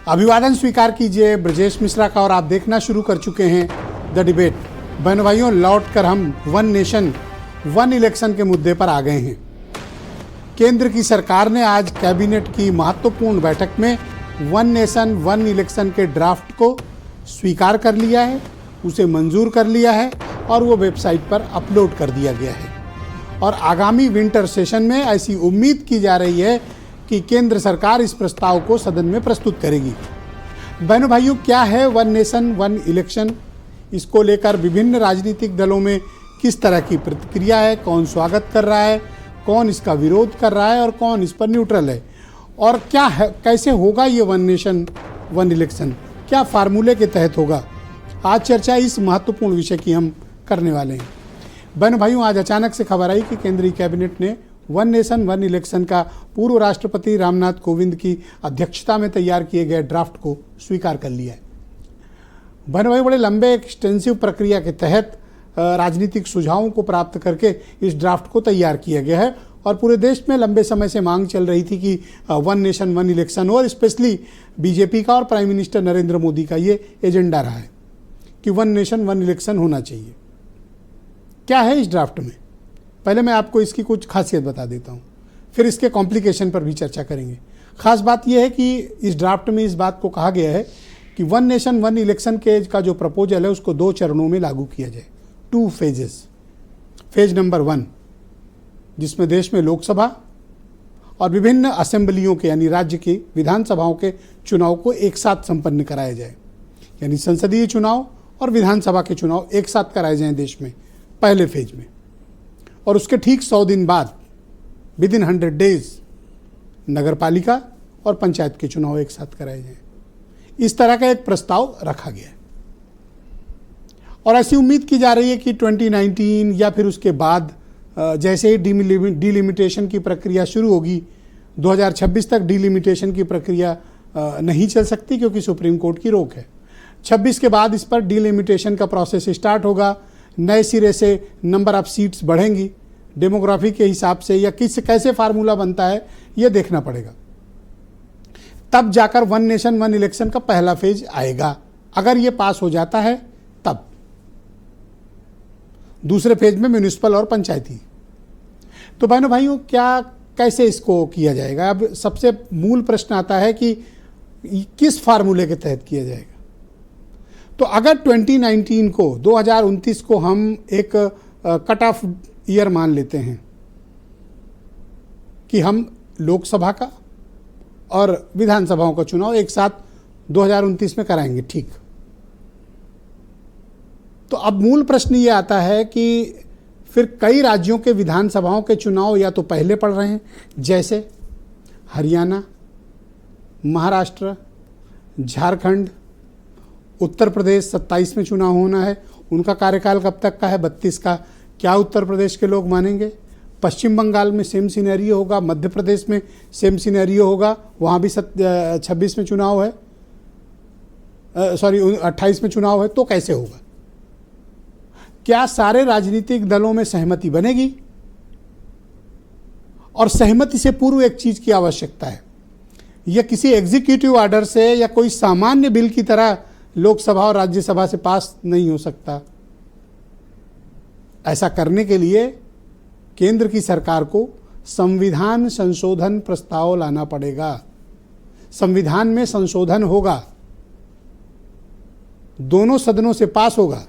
अभिवादन स्वीकार कीजिए ब्रजेश मिश्रा का और आप देखना शुरू कर चुके हैं द डिबेट। बहनों भाइयों, लौट कर हम वन नेशन वन इलेक्शन के मुद्दे पर आ गए हैं। केंद्र की सरकार ने आज कैबिनेट की महत्वपूर्ण बैठक में वन नेशन वन इलेक्शन के ड्राफ्ट को स्वीकार कर लिया है, उसे मंजूर कर लिया है और वो वेबसाइट पर अपलोड कर दिया गया है। और आगामी विंटर सेशन में ऐसी उम्मीद की जा रही है कि केंद्र सरकार इस प्रस्ताव को सदन में प्रस्तुत करेगी। बहनों भाइयों, क्या है वन नेशन वन इलेक्शन? इसको लेकर विभिन्न राजनीतिक दलों में किस तरह की प्रतिक्रिया है, कौन स्वागत कर रहा है, कौन इसका विरोध कर रहा है और कौन इस पर न्यूट्रल है, और क्या है, कैसे होगा ये वन नेशन वन इलेक्शन, क्या फार्मूले के तहत होगा? आज चर्चा इस महत्वपूर्ण विषय की हम करने वाले हैं। बहनों भाइयों, आज अचानक से खबर आई कि केंद्रीय कैबिनेट ने वन नेशन वन इलेक्शन का पूर्व राष्ट्रपति रामनाथ कोविंद की अध्यक्षता में तैयार किए गए ड्राफ्ट को स्वीकार कर लिया है। बहनों भाई, बड़े लंबे एक्सटेंसिव प्रक्रिया के तहत राजनीतिक सुझावों को प्राप्त करके इस ड्राफ्ट को तैयार किया गया है और पूरे देश में लंबे समय से मांग चल रही थी कि वन नेशन वन इलेक्शन हो, और स्पेशली बीजेपी का और प्राइम मिनिस्टर नरेंद्र मोदी का ये एजेंडा रहा है कि वन नेशन वन इलेक्शन होना चाहिए। क्या है इस ड्राफ्ट में? पहले मैं आपको इसकी कुछ खासियत बता देता हूँ, फिर इसके कॉम्प्लिकेशन पर भी चर्चा करेंगे। खास बात यह है कि इस ड्राफ्ट में इस बात को कहा गया है कि वन नेशन वन इलेक्शन के का जो प्रपोजल है उसको 2 चरणों में लागू किया जाए, 2 फेजेस। फेज नंबर 1, जिसमें देश में लोकसभा और विभिन्न असेंबलियों के यानी राज्य की विधानसभाओं के चुनाव को एक साथ संपन्न कराया जाए, यानी संसदीय चुनाव और विधानसभा के चुनाव एक साथ कराए जाएं देश में पहले फेज में। और उसके ठीक 100 दिन बाद, विद इन 100 डेज, नगर पालिका और पंचायत के चुनाव एक साथ कराए जाएं। इस तरह का एक प्रस्ताव रखा गया है और ऐसी उम्मीद की जा रही है कि 2019 या फिर उसके बाद जैसे ही डिलिमिटेशन की प्रक्रिया शुरू होगी, 2026 तक डिलिमिटेशन की प्रक्रिया नहीं चल सकती क्योंकि सुप्रीम कोर्ट की रोक है। 26 के बाद इस पर डिलिमिटेशन का प्रोसेस स्टार्ट होगा, नए सिरे से नंबर ऑफ सीट्स बढ़ेंगी, डेमोग्राफी के हिसाब से या कैसे फार्मूला बनता है ये देखना पड़ेगा। तब जाकर वन नेशन वन इलेक्शन का पहला फेज आएगा। अगर ये पास हो जाता है तब दूसरे फेज में म्युनिसिपल और पंचायती। तो बहनों भाइयों, क्या कैसे इसको किया जाएगा? अब सबसे मूल प्रश्न आता है कि किस फार्मूले के तहत किया जाएगा। तो अगर 2019 को 2029 को हम एक कट ऑफ ईयर मान लेते हैं कि हम लोकसभा का और विधानसभाओं का चुनाव एक साथ 2029 में कराएंगे, ठीक। तो अब मूल प्रश्न ये आता है कि फिर कई राज्यों के विधानसभाओं के चुनाव या तो पहले पड़ रहे हैं, जैसे हरियाणा, महाराष्ट्र, झारखंड, उत्तर प्रदेश 27 में चुनाव होना है, उनका कार्यकाल कब तक का है? 32 का। क्या उत्तर प्रदेश के लोग मानेंगे? पश्चिम बंगाल में सेम सिनेरियो होगा, मध्य प्रदेश में सेम सिनेरियो होगा, वहाँ भी 26 में चुनाव है, 28 में चुनाव है। तो कैसे होगा? क्या सारे राजनीतिक दलों में सहमति बनेगी? और सहमति से पूर्व एक चीज की आवश्यकता है, यह किसी एग्जीक्यूटिव ऑर्डर से या कोई सामान्य बिल की तरह लोकसभा और राज्यसभा से पास नहीं हो सकता। ऐसा करने के लिए केंद्र की सरकार को संविधान संशोधन प्रस्ताव लाना पड़ेगा। संविधान में संशोधन होगा, दोनों सदनों से पास होगा,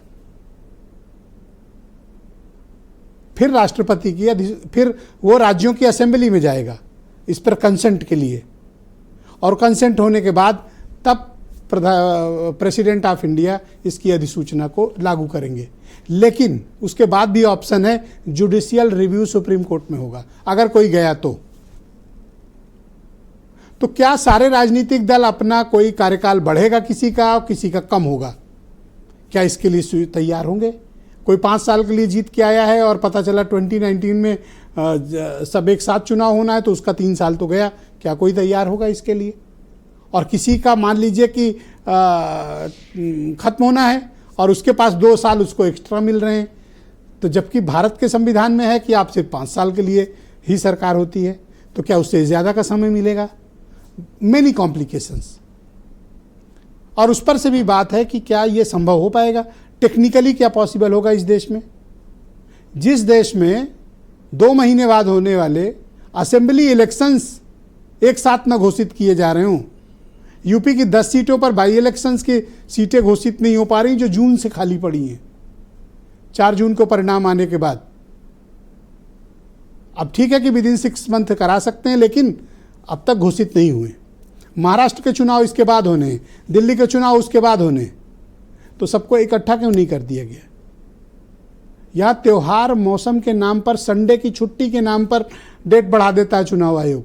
फिर राष्ट्रपति की फिर वो राज्यों की असेंबली में जाएगा इस पर कंसेंट के लिए, और कंसेंट होने के बाद तब प्रेसिडेंट ऑफ इंडिया इसकी अधिसूचना को लागू करेंगे। लेकिन उसके बाद भी ऑप्शन है जुडिशियल रिव्यू सुप्रीम कोर्ट में होगा अगर कोई गया तो क्या सारे राजनीतिक दल अपना कोई कार्यकाल बढ़ेगा किसी का कम होगा? क्या इसके लिए तैयार होंगे? कोई 5 साल के लिए जीत के आया है और पता चला 2019 में सब एक साथ चुनाव होना है तो उसका 3 साल तो गया, क्या कोई तैयार होगा इसके लिए? और किसी का मान लीजिए कि खत्म होना है और उसके पास 2 साल उसको एक्स्ट्रा मिल रहे हैं, तो जबकि भारत के संविधान में है कि आप सिर्फ 5 साल के लिए ही सरकार होती है, तो क्या उससे ज़्यादा का समय मिलेगा? Many complications. और उस पर से भी बात है कि क्या ये संभव हो पाएगा, टेक्निकली क्या पॉसिबल होगा इस देश में, जिस देश में 2 महीने बाद होने वाले असेंबली इलेक्शंस एक साथ न घोषित किए जा रहे हों। यूपी की 10 सीटों पर बाई इलेक्शंस की सीटें घोषित नहीं हो पा रही, जो जून से खाली पड़ी हैं, 4 जून को परिणाम आने के बाद। अब ठीक है कि विदिन 6 मंथ करा सकते हैं, लेकिन अब तक घोषित नहीं हुए। महाराष्ट्र के चुनाव इसके बाद होने, दिल्ली के चुनाव उसके बाद होने, तो सबको इकट्ठा क्यों नहीं कर दिया गया? यह त्योहार मौसम के नाम पर, संडे की छुट्टी के नाम पर डेट बढ़ा देता है चुनाव आयोग।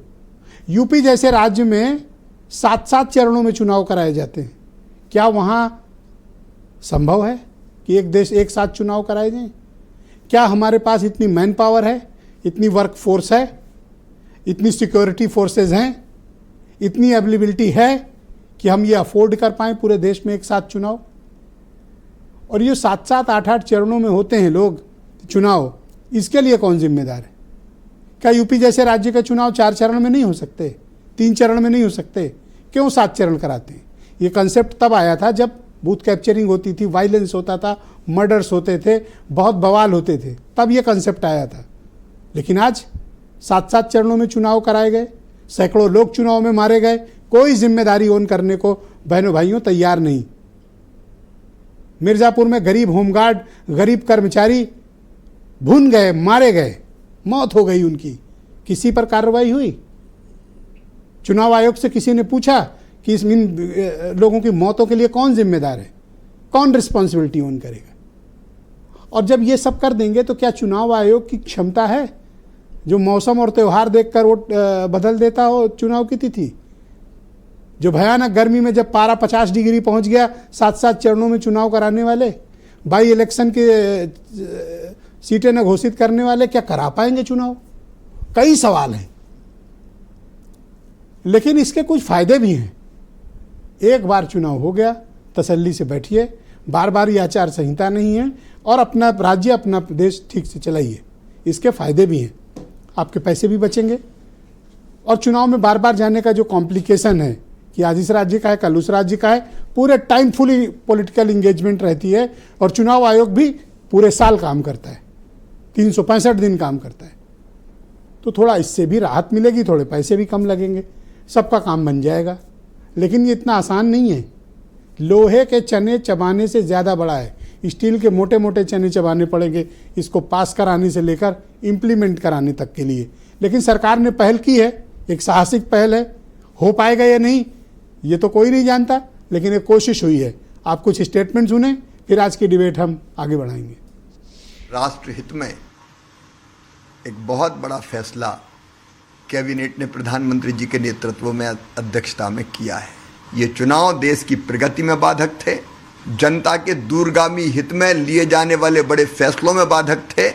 यूपी जैसे राज्य में 7-7 चरणों में चुनाव कराए जाते हैं। क्या वहाँ संभव है कि एक देश एक साथ चुनाव कराए जाएं? क्या हमारे पास इतनी मैन पावर है, इतनी वर्क फोर्स है, इतनी सिक्योरिटी फोर्सेस हैं, इतनी अवेलेबिलिटी है कि हम ये अफोर्ड कर पाएँ पूरे देश में एक साथ चुनाव? और ये 7-7, 8-8 चरणों में होते हैं लोग चुनाव, इसके लिए कौन जिम्मेदार है? क्या यूपी जैसे राज्य का चुनाव 4 चरण में नहीं हो सकते, 3 चरण में नहीं हो सकते? क्यों 7 चरण कराते हैं? ये कंसेप्ट तब आया था जब बूथ कैप्चरिंग होती थी, वायलेंस होता था, मर्डर्स होते थे, बहुत बवाल होते थे, तब ये कंसेप्ट आया था। लेकिन आज 7-7 चरणों में चुनाव कराए गए, सैकड़ों लोग चुनाव में मारे गए, कोई जिम्मेदारी ओन करने को बहनों भाइयों तैयार नहीं। मिर्जापुर में गरीब होमगार्ड, गरीब कर्मचारी भून गए, मारे गए, मौत हो गई उनकी, किसी पर कार्रवाई हुई? चुनाव आयोग से किसी ने पूछा कि इन लोगों की मौतों के लिए कौन जिम्मेदार है, कौन रिस्पॉन्सिबिलिटी ओन करेगा? और जब ये सब कर देंगे तो क्या चुनाव आयोग की क्षमता है जो मौसम और त्यौहार देखकर वोट बदल देता हो चुनाव की तिथि? जो भयानक गर्मी में जब पारा 50 डिग्री पहुंच गया, 7-7 चरणों में चुनाव कराने वाले, बाई इलेक्शन के सीटें न घोषित करने वाले, क्या करा पाएंगे चुनाव? कई सवाल हैं, लेकिन इसके कुछ फायदे भी हैं। एक बार चुनाव हो गया, तसल्ली से बैठिए, बार बार ये आचार संहिता नहीं है, और अपना राज्य, अपना प्रदेश ठीक से चलाइए। इसके फायदे भी हैं, आपके पैसे भी बचेंगे। और चुनाव में बार बार जाने का जो कॉम्प्लिकेशन है कि आज इस राज्य का है, कल उस राज्य का है, पूरे टाइम फुली पॉलिटिकल इंगेजमेंट रहती है। और चुनाव आयोग भी पूरे साल काम करता है, 365 दिन काम करता है। तो थोड़ा इससे भी राहत मिलेगी, थोड़े पैसे भी कम लगेंगे, सबका काम बन जाएगा। लेकिन ये इतना आसान नहीं है। लोहे के चने चबाने से ज़्यादा बड़ा है, स्टील के मोटे मोटे चने चबाने पड़ेंगे इसको पास कराने से लेकर इम्प्लीमेंट कराने तक के लिए। लेकिन सरकार ने पहल की है, एक साहसिक पहल है। हो पाएगा या नहीं ये तो कोई नहीं जानता, लेकिन एक कोशिश हुई है। आप कुछ स्टेटमेंट सुने, फिर आज की डिबेट हम आगे बढ़ाएंगे। राष्ट्र हित में एक बहुत बड़ा फैसला कैबिनेट ने प्रधानमंत्री जी के नेतृत्व में, अध्यक्षता में किया है। ये चुनाव देश की प्रगति में बाधक थे, जनता के दूरगामी हित में लिए जाने वाले बड़े फैसलों में बाधक थे।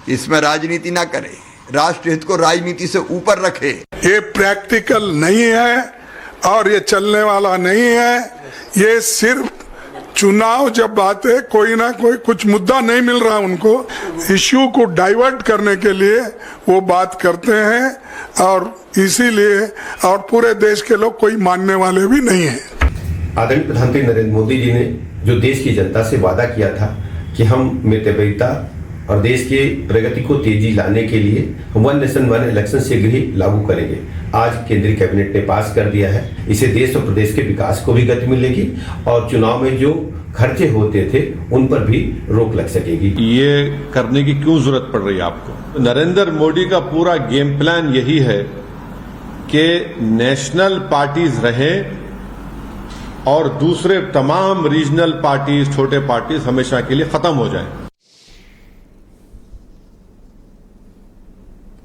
इसमें राजनीति ना करे, राष्ट्र हित को राजनीति से ऊपर रखे। ये प्रैक्टिकल नहीं है और ये चलने वाला नहीं है। ये सिर्फ चुनाव जब आते कोई ना कोई कुछ मुद्दा नहीं मिल रहा उनको, इश्यू को डाइवर्ट करने के लिए वो बात करते हैं, और इसीलिए और पूरे देश के लोग कोई मानने वाले भी नहीं हैं। आदरणीय प्रधानमंत्री नरेंद्र मोदी जी ने जो देश की जनता से वादा किया था कि हम मितव्ययिता और देश की प्रगति को तेजी लाने के लिए 1 नेशन 1 इलेक्शन शीघ्र ही लागू करेंगे, आज केंद्रीय कैबिनेट ने पास कर दिया है। इससे देश और प्रदेश के विकास को भी गति मिलेगी और चुनाव में जो खर्चे होते थे उन पर भी रोक लग सकेगी। ये करने की क्यों जरूरत पड़ रही है आपको? नरेंद्र मोदी का पूरा गेम प्लान यही है कि नेशनल पार्टीज रहें और दूसरे तमाम रीजनल पार्टीज, छोटे पार्टीज हमेशा के लिए खत्म हो जाएं।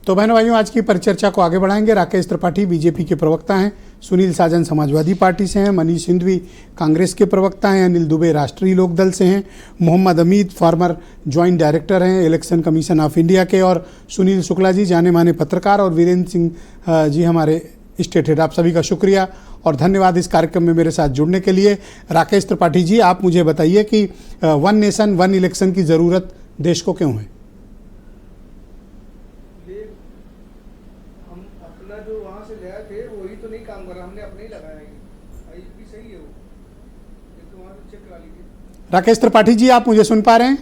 तो बहनों भाइयों, आज की परिचर्चा को आगे बढ़ाएंगे। राकेश त्रिपाठी बीजेपी के प्रवक्ता हैं, सुनील साजन समाजवादी पार्टी से हैं, मनीष सिंधवी कांग्रेस के प्रवक्ता हैं, अनिल दुबे राष्ट्रीय लोकदल से हैं, मोहम्मद अमीद फॉर्मर ज्वाइंट डायरेक्टर हैं इलेक्शन कमीशन ऑफ इंडिया के, और सुनील शुक्ला जी जाने माने पत्रकार, और वीरेंद्र सिंह जी हमारे स्टेट हेड। आप सभी का शुक्रिया और धन्यवाद इस कार्यक्रम में मेरे साथ जुड़ने के लिए। राकेश त्रिपाठी जी, आप मुझे बताइए कि 1 नेशन 1 इलेक्शन की ज़रूरत देश को क्यों है? अपना जो वहाँ से गया थे वही तो नहीं काम कर रहा, हमने अपने ही लगाया है, भी सही है वो। राकेश त्रिपाठी जी, आप मुझे सुन पा रहे हैं?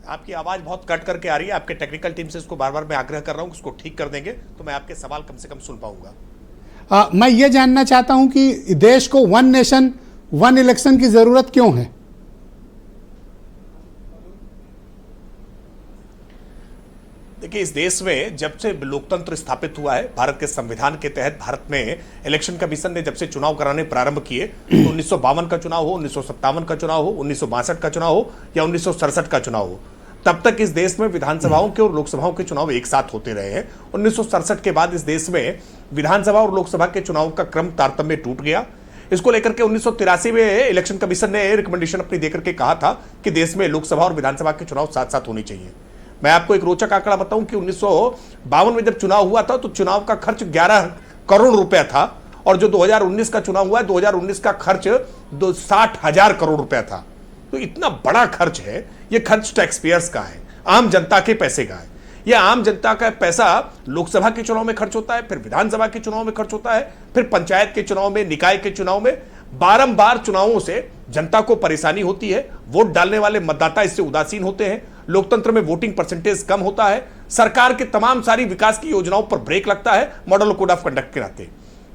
आपकी आवाज बहुत कट करके आ रही है। आपके टेक्निकल टीम से इसको बार बार मैं आग्रह कर रहा हूं कि इसको ठीक कर देंगे तो मैं आपके सवाल कम से कम सुन पाऊंगा। मैं ये जानना चाहता हूं कि देश को वन नेशन वन इलेक्शन की जरूरत क्यों है? देखिए, इस देश में जब से लोकतंत्र स्थापित हुआ है, भारत के संविधान के तहत भारत में इलेक्शन कमीशन ने जब से चुनाव कराने प्रारंभ किए, तो 1952 का चुनाव हो, 1957 का चुनाव हो, 1962 का चुनाव हो या 1967 का चुनाव हो, तब तक इस देश में विधानसभाओं के और लोकसभाओं के चुनाव एक साथ होते रहे हैं। 1967 के बाद इस देश में विधानसभा और लोकसभा के चुनाव का क्रम तारतम्य टूट गया। इसको लेकर के 1983 में इलेक्शन कमीशन ने रिकमेंडेशन अपनी देकर के कहा था कि देश में लोकसभा और विधानसभा के चुनाव साथ साथ होने चाहिए। मैं आपको एक रोचक आंकड़ा बताऊं कि 1952 में जब चुनाव हुआ था तो चुनाव का खर्च 11 करोड़ रुपया था, और जो 2019 का चुनाव हुआ है 2019 का खर्च 60,000 करोड़ रुपया था। तो इतना बड़ा खर्च है। यह खर्च टैक्स पेयर्स का है, आम जनता के पैसे का है। यह आम जनता का पैसा लोकसभा के चुनाव में खर्च होता है, फिर विधानसभा के चुनाव में खर्च होता है, फिर पंचायत के चुनाव में, निकाय के चुनाव में। बारंबार चुनावों से जनता को परेशानी होती है। वोट डालने वाले मतदाता इससे उदासीन होते हैं। लोकतंत्र में वोटिंग परसेंटेज कम होता है। सरकार के तमाम सारी विकास की योजनाओं पर ब्रेक लगता है मॉडल कोड ऑफ कंडक्ट के नाते।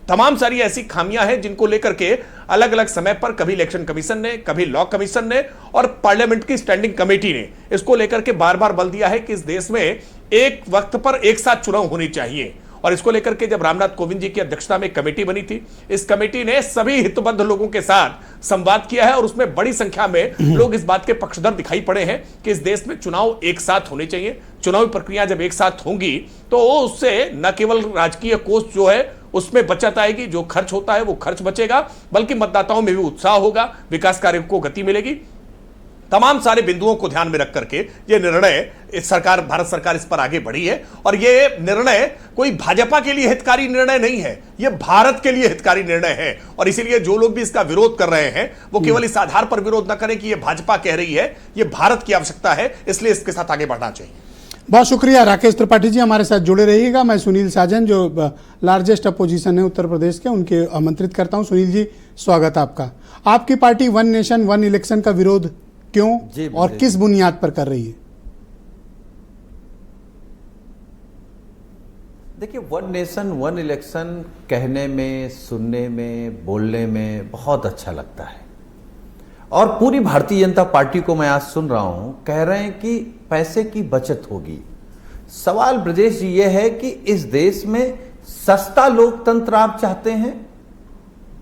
तमाम सारी ऐसी खामियां हैं जिनको लेकर के अलग अलग समय पर कभी इलेक्शन कमीशन ने, कभी लॉ कमीशन ने और पार्लियामेंट की स्टैंडिंग कमेटी ने इसको लेकर के बार बार बल दिया है कि इस देश में एक वक्त पर एक साथ चुनाव होने चाहिए। और इसको लेकर के जब रामनाथ कोविंद जी की अध्यक्षता में कमेटी बनी थी, इस कमेटी ने सभी हितबद्ध लोगों के साथ संवाद किया है और उसमें बड़ी संख्या में लोग इस बात के पक्षधर दिखाई पड़े हैं कि इस देश में चुनाव एक साथ होने चाहिए। चुनावी प्रक्रिया जब एक साथ होंगी तो उससे न केवल राजकीय कोष जो है उसमें बचत आएगी, जो खर्च होता है वो खर्च बचेगा, बल्कि मतदाताओं में भी उत्साह होगा, विकास कार्यों को गति मिलेगी। तमाम सारे बिंदुओं को ध्यान में रख करके ये निर्णय भारत सरकार इस पर आगे बढ़ी है। और ये निर्णय कोई भाजपा के लिए हितकारी निर्णय नहीं है, ये भारत के लिए हितकारी निर्णय है। और इसीलिए जो लोग भी इसका विरोध कर रहे हैं वो केवल इस आधार पर विरोध न करें कि ये भाजपा कह रही है, ये भारत की आवश्यकता है, इसलिए इसके साथ आगे बढ़ना चाहिए। बहुत शुक्रिया राकेश त्रिपाठी जी, हमारे साथ जुड़े रहिएगा। मैं सुनील साजन, जो लार्जेस्ट अपोजिशन है उत्तर प्रदेश के, उनके आमंत्रित करता हूं। सुनील जी, स्वागत आपका। आपकी party one nation one election का विरोध क्यों और किस बुनियाद पर कर रही है? देखिए, वन नेशन वन इलेक्शन कहने में, सुनने में, बोलने में बहुत अच्छा लगता है। और पूरी भारतीय जनता पार्टी को मैं आज सुन रहा हूं, कह रहे हैं कि पैसे की बचत होगी। सवाल ब्रजेश जी ये है कि इस देश में सस्ता लोकतंत्र आप चाहते हैं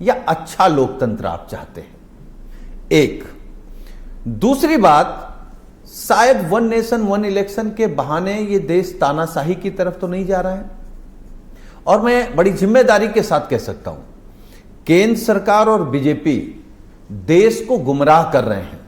या अच्छा लोकतंत्र आप चाहते हैं? एक दूसरी बात, शायद वन नेशन वन इलेक्शन के बहाने ये देश तानाशाही की तरफ तो नहीं जा रहा है। और मैं बड़ी जिम्मेदारी के साथ कह सकता हूं, केंद्र सरकार और बीजेपी देश को गुमराह कर रहे हैं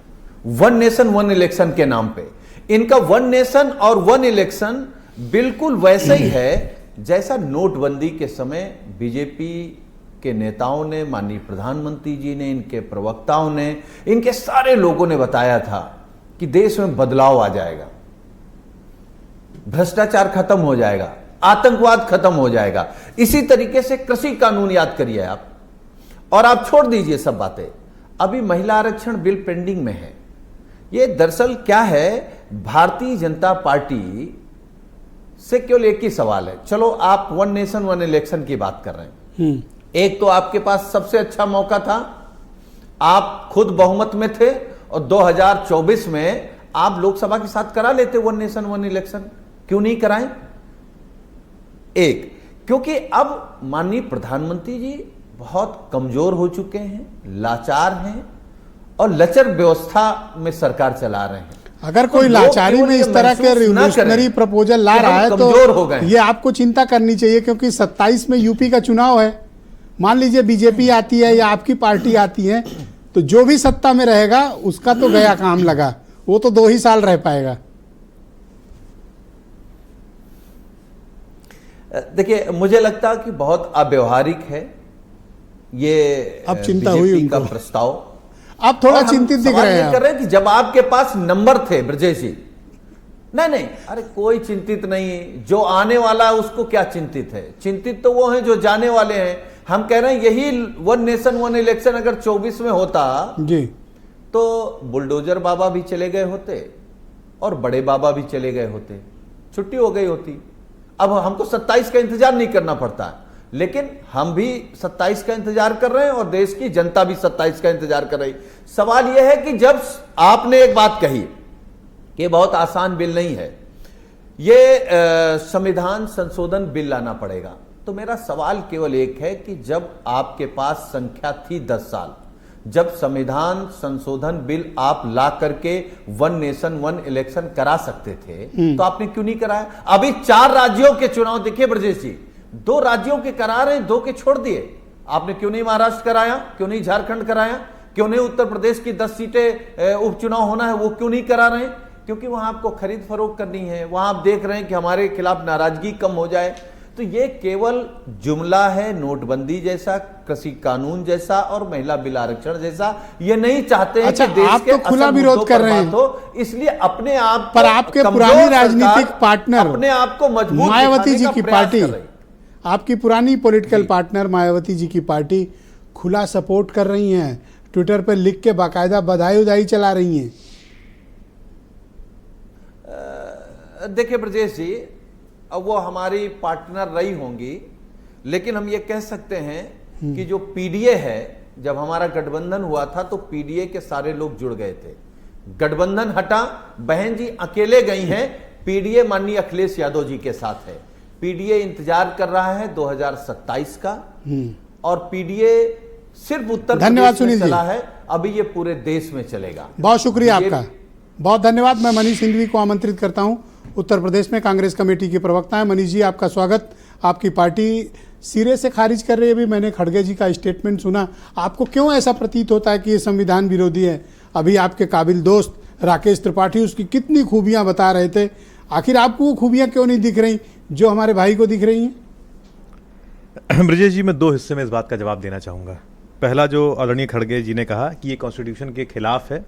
वन नेशन वन इलेक्शन के नाम पे। इनका वन नेशन और वन इलेक्शन बिल्कुल वैसा ही है जैसा नोटबंदी के समय बीजेपी के नेताओं ने, माननीय प्रधानमंत्री जी ने, इनके प्रवक्ताओं ने, इनके सारे लोगों ने बताया था कि देश में बदलाव आ जाएगा, भ्रष्टाचार खत्म हो जाएगा, आतंकवाद खत्म हो जाएगा। इसी तरीके से कृषि कानून याद करिए आप, और आप छोड़ दीजिए सब बातें। अभी महिला आरक्षण बिल पेंडिंग में है। ये दरअसल क्या है, भारतीय जनता पार्टी से केवल एक ही सवाल है। चलो, आप वन नेशन वन इलेक्शन की बात कर रहे हैं। एक तो आपके पास सबसे अच्छा मौका था, आप खुद बहुमत में थे, और 2024 में आप लोकसभा के साथ करा लेते वन नेशन वन इलेक्शन। क्यों नहीं कराएं? एक, क्योंकि अब माननीय प्रधानमंत्री जी बहुत कमजोर हो चुके हैं, लाचार हैं और लचर व्यवस्था में सरकार चला रहे हैं। अगर कोई लाचारी में इस तरह के रिवोल्यूशनरी प्रपोजल ला रहा है तो ये आपको चिंता करनी चाहिए, क्योंकि 27 में यूपी का चुनाव है। मान लीजिए बीजेपी आती है या आपकी पार्टी आती है, तो जो भी सत्ता में रहेगा उसका तो गया काम लगा, वो तो 2 ही साल रह पाएगा। देखिए, मुझे लगता कि बहुत अव्यवहारिक है ये अब चिंता हुई बीजेपी का प्रस्ताव। आप थोड़ा चिंतित दिख रहे हैं। कर रहे हैं कि जब आपके पास नंबर थे ब्रजेश जी, नहीं, अरे कोई चिंतित नहीं, जो आने वाला है उसको क्या चिंतित है, चिंतित तो वो है जो जाने वाले हैं। हम कह रहे हैं यही वन नेशन वन इलेक्शन अगर 24 में होता जी तो बुलडोजर बाबा भी चले गए होते और बड़े बाबा भी चले गए होते, छुट्टी हो गई होती। अब हमको 27 का इंतजार नहीं करना पड़ता, लेकिन हम भी 27 का इंतजार कर रहे हैं और देश की जनता भी 27 का इंतजार कर रही। सवाल यह है कि जब आपने एक बात कही कि बहुत आसान बिल नहीं है ये, संविधान संशोधन बिल लाना पड़ेगा, तो मेरा सवाल केवल एक है कि जब आपके पास संख्या थी 10 साल, जब संविधान संशोधन बिल आप ला करके वन नेशन वन इलेक्शन करा सकते थे तो आपने क्यों नहीं कराया? अभी 4 राज्यों के चुनाव देखिए ब्रजेश जी, 2 राज्यों के करा रहे, 2 के छोड़ दिए। आपने क्यों नहीं महाराष्ट्र कराया, क्यों नहीं झारखंड कराया, क्यों नहीं उत्तर प्रदेश की 10 सीटें उपचुनाव होना है वो क्यों नहीं करा रहे? क्योंकि वहां आपको खरीद फरोख्त करनी है, वहां आप देख रहे हैं कि हमारे खिलाफ नाराजगी कम हो जाए। तो ये केवल जुमला है, नोटबंदी जैसा, कृषि कानून जैसा और महिला बिल आरक्षण जैसा। ये नहीं चाहते हैं अच्छा, कि देश आप के तो खुला असल विरोध मुद्दों कर पर रहे बात हैं। हो, इसलिए अपने आप पर आपके कमजोर पुरानी सरकार राजनीतिक पार्टनर अपने आप को मजबूत मायावती दिखाने जी का की प्रयास पार्टी, कर रही। आपकी पुरानी पॉलिटिकल पार्टनर मायावती जी की पार्टी खुला सपोर्ट कर रही हैं, ट्विटर पर लिख के बाकायदा बधाई उधाई चला रही हैं। देखिए ब्रजेश जी, अब वो हमारी पार्टनर रही होंगी, लेकिन हम ये कह सकते हैं कि जो पीडीए है, जब हमारा गठबंधन हुआ था तो पीडीए के सारे लोग जुड़ गए थे। गठबंधन हटा, बहन जी अकेले गई हैं, पीडीए माननीय अखिलेश यादव जी के साथ है। पीडीए इंतजार कर रहा है 2027 का, और पीडीए सिर्फ उत्तर धन्यवाद प्रदेश में सुनील जी। चला है, अभी ये पूरे देश में चलेगा। बहुत शुक्रिया आपका, बहुत धन्यवाद। मैं मनीष सिंघवी को आमंत्रित करता हूं, उत्तर प्रदेश में कांग्रेस कमेटी के प्रवक्ता हैं। मनीष जी, आपका स्वागत। आपकी पार्टी सिरे से खारिज कर रही है, अभी मैंने खड़गे जी का स्टेटमेंट सुना, आपको क्यों ऐसा प्रतीत होता है कि ये संविधान विरोधी है? अभी आपके काबिल दोस्त राकेश त्रिपाठी उसकी कितनी खूबियां बता रहे थे, आखिर आपको वो खूबियां क्यों नहीं दिख रही जो हमारे भाई को दिख रही हैं? ब्रजेश जी, मैं 2 हिस्से में इस बात का जवाब देना चाहूँगा। पहला, जो आदरणीय खड़गे जी ने कहा कि ये कॉन्स्टिट्यूशन के खिलाफ है,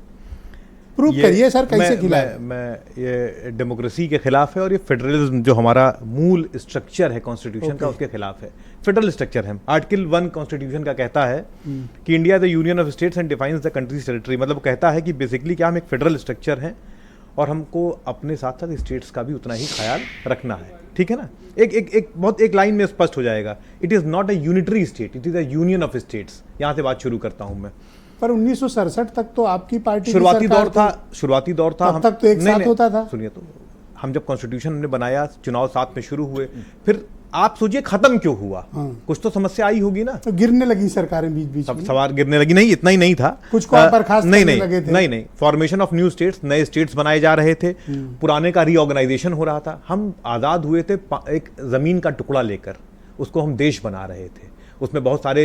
प्रूव करिए सर, कैसे खिलाफ? मैं ये डेमोक्रेसी के खिलाफ है और ये फेडरलिज्म जो हमारा मूल स्ट्रक्चर है कॉन्स्टिट्यूशन का, उसके खिलाफ है। फेडरल स्ट्रक्चर है। आर्टिकल 1 कॉन्स्टिट्यूशन का कहता है कि India the union of states and defines the countries territory, मतलब कहता है कि बेसिकली क्या हम एक फेडरल स्ट्रक्चर हैं और हमको अपने साथ साथ स्टेट्स का भी उतना ही ख्याल रखना है। ठीक है ना? एक लाइन में स्पष्ट हो जाएगा, it is not a unitary state, it is a union of states. यहां से बात शुरू करता हूं मैं। पर 1967 तक तो आपकी पार्टी शुरुआती दौर था, तब तक तो एक साथ होता था। सुनिए, तो हम जब कॉन्स्टिट्यूशन हमने बनाया, चुनाव साथ में शुरू हुए, फिर आप सोचिए खत्म क्यों हुआ? कुछ तो समस्या आई होगी ना। तो गिरने लगी सरकारें बीच बीच में, सवार गिरने लगी। नहीं, इतना ही नहीं था, कुछ को बर्खास्त करने लगे थे। नहीं, फॉर्मेशन ऑफ न्यू स्टेट्स, नए स्टेट्स बनाए जा रहे थे, पुराने का रीऑर्गेनाइजेशन हो रहा था। हम आजाद हुए थे एक जमीन का टुकड़ा लेकर, उसको हम देश बना रहे थे। उसमें बहुत सारे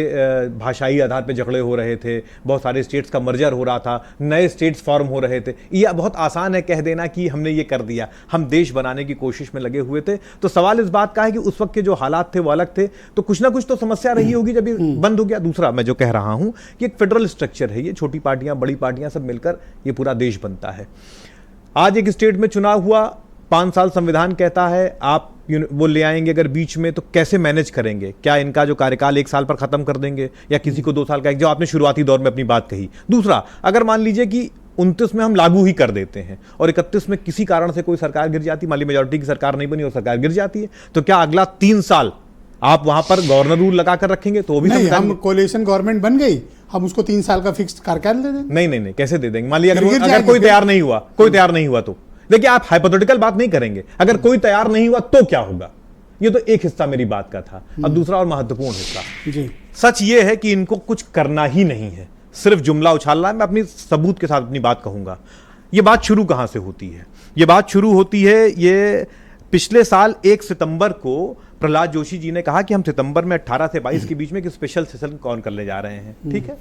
भाषाई आधार पे झगड़े हो रहे थे, बहुत सारे स्टेट्स का मर्जर हो रहा था, नए स्टेट्स फॉर्म हो रहे थे। ये बहुत आसान है कह देना कि हमने ये कर दिया, हम देश बनाने की कोशिश में लगे हुए थे। तो सवाल इस बात का है कि उस वक्त के जो हालात थे वो अलग थे, तो कुछ ना कुछ तो समस्या रही होगी जब ये बंद हो गया। दूसरा मैं जो कह रहा हूं कि एक फेडरल स्ट्रक्चर है, ये छोटी पार्टियां बड़ी पार्टियां सब मिलकर ये पूरा देश बनता है। आज एक स्टेट में चुनाव हुआ, 5 साल संविधान कहता है, आप वो ले आएंगे अगर बीच में, तो कैसे मैनेज करेंगे? क्या इनका जो कार्यकाल 1 साल पर खत्म कर देंगे या किसी को 2 साल का, जो आपने शुरुआती दौर में अपनी बात कही। दूसरा, अगर मान लीजिए कि 29 में हम लागू ही कर देते हैं और 31 में किसी कारण से कोई सरकार गिर जाती, मान लीजिए मेजोरिटी की सरकार नहीं बनी और सरकार गिर जाती है, तो क्या अगला 3 साल आप वहां पर गवर्नर रूल लगाकर रखेंगे? तो वो भी नहीं, हम कोलिशन गवर्नमेंट बन गई, हम उसको 3 साल का फिक्स कार्यकाल दे देंगे। नहीं, कैसे दे देंगे? मान लीजिए अगर कोई तैयार नहीं हुआ, तो देखिए, आप हाइपोथेटिकल बात नहीं करेंगे, अगर कोई तैयार नहीं हुआ तो क्या होगा? ये तो एक हिस्सा मेरी बात का था। अब दूसरा और महत्वपूर्ण हिस्सा जी, सच ये है कि इनको कुछ करना ही नहीं है, सिर्फ जुमला उछालना है। मैं अपनी सबूत के साथ अपनी बात कहूंगा। ये बात शुरू कहां से होती है? ये बात शुरू होती है, ये पिछले साल 1 सितंबर को प्रहलाद जोशी जी ने कहा कि हम सितंबर में 18 से 22 के बीच में एक स्पेशल सेशन कॉल करने जा रहे हैं। ठीक है,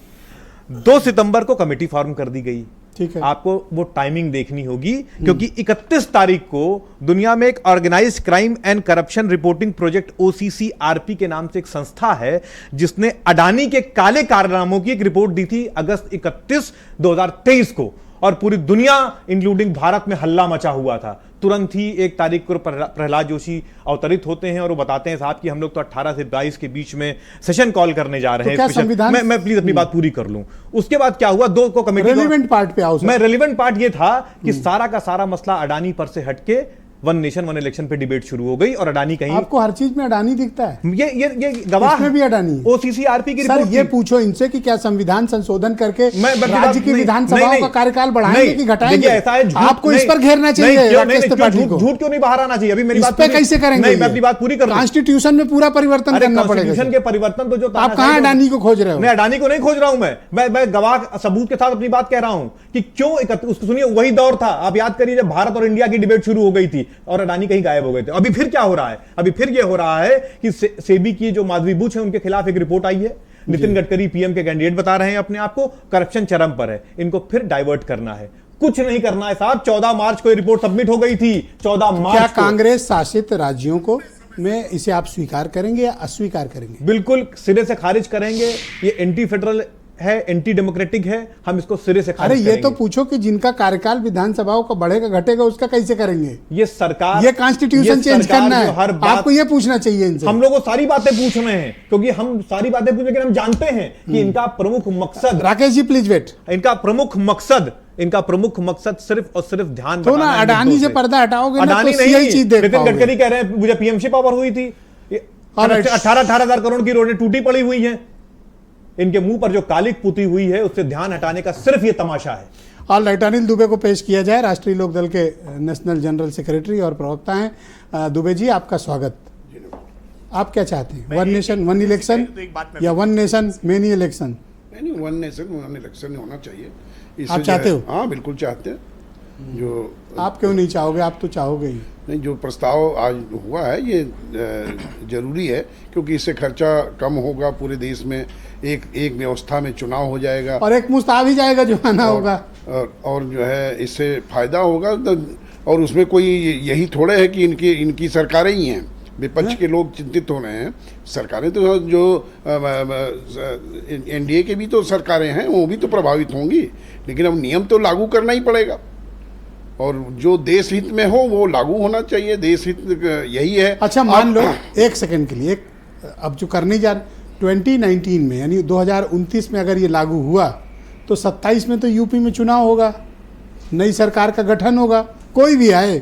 2 सितंबर को कमेटी फॉर्म कर दी गई। ठीक है, आपको वो टाइमिंग देखनी होगी, क्योंकि 31 तारीख को दुनिया में एक organised crime and corruption reporting project OCCRP के नाम से एक संस्था है, जिसने अडानी के काले कारनामों की एक रिपोर्ट दी थी अगस्त 31, 2023 को, और पूरी दुनिया इंक्लूडिंग भारत में हल्ला मचा हुआ था। तुरंत ही 1 तारीख को प्रहलाद जोशी अवतरित होते हैं और वो बताते हैं साहब कि हम लोग तो 18 से 22 के बीच में सेशन कॉल करने जा रहे हैं। संविधान मैं प्लीज अपनी बात पूरी कर लूं। उसके बाद क्या हुआ, 2 को कमेटी, रेलेवेंट पार्ट पे आओ सर। मैं रेलेवेंट पार्ट ये था कि सारा का सारा मसला अडानी पर से हटके वन नेशन वन इलेक्शन पे डिबेट शुरू हो गई और अडानी कहीं, आपको हर चीज में अडानी दिखता है, ये गवाह इसमें भी अडानी है। ओसीसीआरपी की सर रिपोर्ट ये थी। पूछो इनसे कि क्या संविधान संशोधन करके मैं राज्य की विधानसभाओं का कार्यकाल बढ़ाएंगे कि घटाएंगे? देखिए ऐसा है, आपको इस पर घेरना चाहिए राकेश त्रिपाठी को। झूठ क्यों नहीं बाहर आना चाहिए? अभी मेरी इस बात पे कैसे करेंगे? नहीं, मैं अपनी बात पूरी कर रहा हूं। कॉन्स्टिट्यूशन में पूरा परिवर्तन करना पड़ेगा। कॉन्स्टिट्यूशन के परिवर्तन तो जो आप कहां अडानी को खोज रहे हो? मैं अडानी को नहीं खोज रहा हूं, मैं गवाह सबूत के साथ अपनी बात कह रहा हूं कि क्यों सुनिए, वही दौर था, आप याद करिए जब भारत और इंडिया की डिबेट शुरू हो गई थी और अडानी कहीं गायब हो गए थे। अभी फिर क्या हो रहा है? अभी फिर ये हो रहा है कि सेबी की जो माधवी बुच है उनके खिलाफ एक रिपोर्ट आई है, नितिन गडकरी पीएम के कैंडिडेट बता रहे हैं अपने आप को, करप्शन चरम पर है, इनको फिर डाइवर्ट करना है। कुछ नहीं करना है साहब। 14 मार्च को ये रिपोर्ट सबमिट हो गई थी। 14 मार्च क्या कांग्रेस शासित राज्यों को में इसे आप स्वीकार करेंगे या अस्वीकार करेंगे? बिल्कुल सिरे से खारिज करेंगे। ये एंटी फेडरल है, एंटी डेमोक्रेटिक है, हम इसको सिरे से खारिज अरे ये तो पूछो कि जिनका कार्यकाल विधानसभाओं का बढ़ेगा घटेगा उसका कैसे करेंगे? ये सरकार, ये कॉन्स्टिट्यूशन चेंज करना है, आपको ये पूछना चाहिए इनसे। हम लोग को सारी बातें पूछ रहे हैं क्योंकि हम सारी बातें पूछ, लेकिन हम जानते हैं कि इनका प्रमुख मकसद, राकेश जी प्लीज वेट, इनका प्रमुख मकसद सिर्फ और सिर्फ ध्यान तो ना अडानी से पर्दा हटाओगे ना तो यही चीज देख नितिन पाओगे। गडकरी कह रहे हैं मुझे पीएमसी पावर हुई थी, 18,000 करोड़ की रोडें टूटी पड़ी हुई हैं। इनके मुंह पर जो कालिक पुती हुई है उससे ध्यान हटाने का सिर्फ ये तमाशा है। ऑल राइट, अनिल दुबे को पेश किया जाए, राष्ट्रीय लोकदल के नेशनल जनरल सेक्रेटरी और प्रवक्ता हैं। दुबे जी आपका स्वागत। आप क्या चाहते हैं, वन नेशन वन इलेक्शन या वन नेशन मेनी इलेक्शन? नहीं, वन नेशन वन इलेक्शन होना चाहिए। आप चाहते हो? हाँ बिल्कुल चाहते हैं। जो आप क्यों नहीं चाहोगे? आप तो चाहोगे ही। नहीं, जो प्रस्ताव आज हुआ है ये जरूरी है क्योंकि इससे खर्चा कम होगा, पूरे देश में एक व्यवस्था में चुनाव हो जाएगा और एक मुश्त आ भी जाएगा जो आना होगा और जो है इससे फायदा होगा। और उसमें कोई यही थोड़े है कि इनकी सरकारें ही हैं। विपक्ष के लोग चिंतित हो रहे हैं, सरकारें तो जो एनडीए के भी तो सरकारें हैं वो भी तो प्रभावित होंगी, लेकिन अब नियम तो लागू करना ही पड़ेगा और जो देश हित में हो वो लागू होना चाहिए। देश हित यही है। अच्छा मान लो एक सेकंड के लिए, अब जो करने जा 2019 में यानी 2029 में अगर ये लागू हुआ तो 27 में तो यूपी में चुनाव होगा, नई सरकार का गठन होगा, कोई भी आए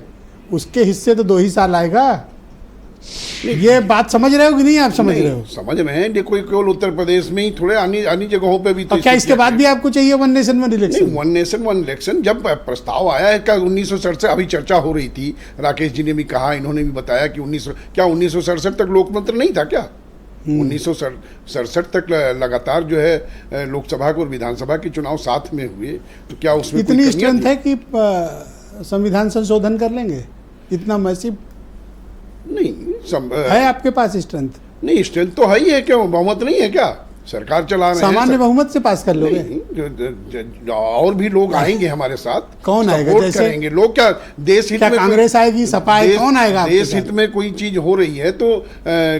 उसके हिस्से तो 2 ही साल आएगा। ये बात समझ रहे हो कि नहीं? आप समझ रहे हो? समझ में है। देखो केवल उत्तर प्रदेश में ही थोड़े अन्य जगहों पे भी तो क्या इसके बाद भी आपको चाहिए one nation one election? One nation one election जब प्रस्ताव आया है क्या 1967 अभी चर्चा हो रही थी, राकेश जी ने भी कहा, इन्होंने भी बताया कि 1967 तक लोकतंत्र नहीं था क्या? 1967 तक लगातार जो है लोकसभा और विधानसभा के चुनाव साथ में हुए, तो क्या उसमें इतनी स्ट्रेंथ है कि संविधान संशोधन कर लेंगे? इतना मैसिव नहीं है आपके पास स्ट्रेंथ? नहीं, स्ट्रेंथ तो है ही है, क्यों बहुमत नहीं है क्या? सरकार चला रहे हैं, सामान्य बहुमत से पास कर लोगे? और भी लोग आएंगे हमारे साथ। कौन आएगा? जैसे करेंगे लोग क्या देश हित में? कांग्रेस आएगी, सपा आएगी, कौन आएगा? देश हित में कोई चीज हो रही है तो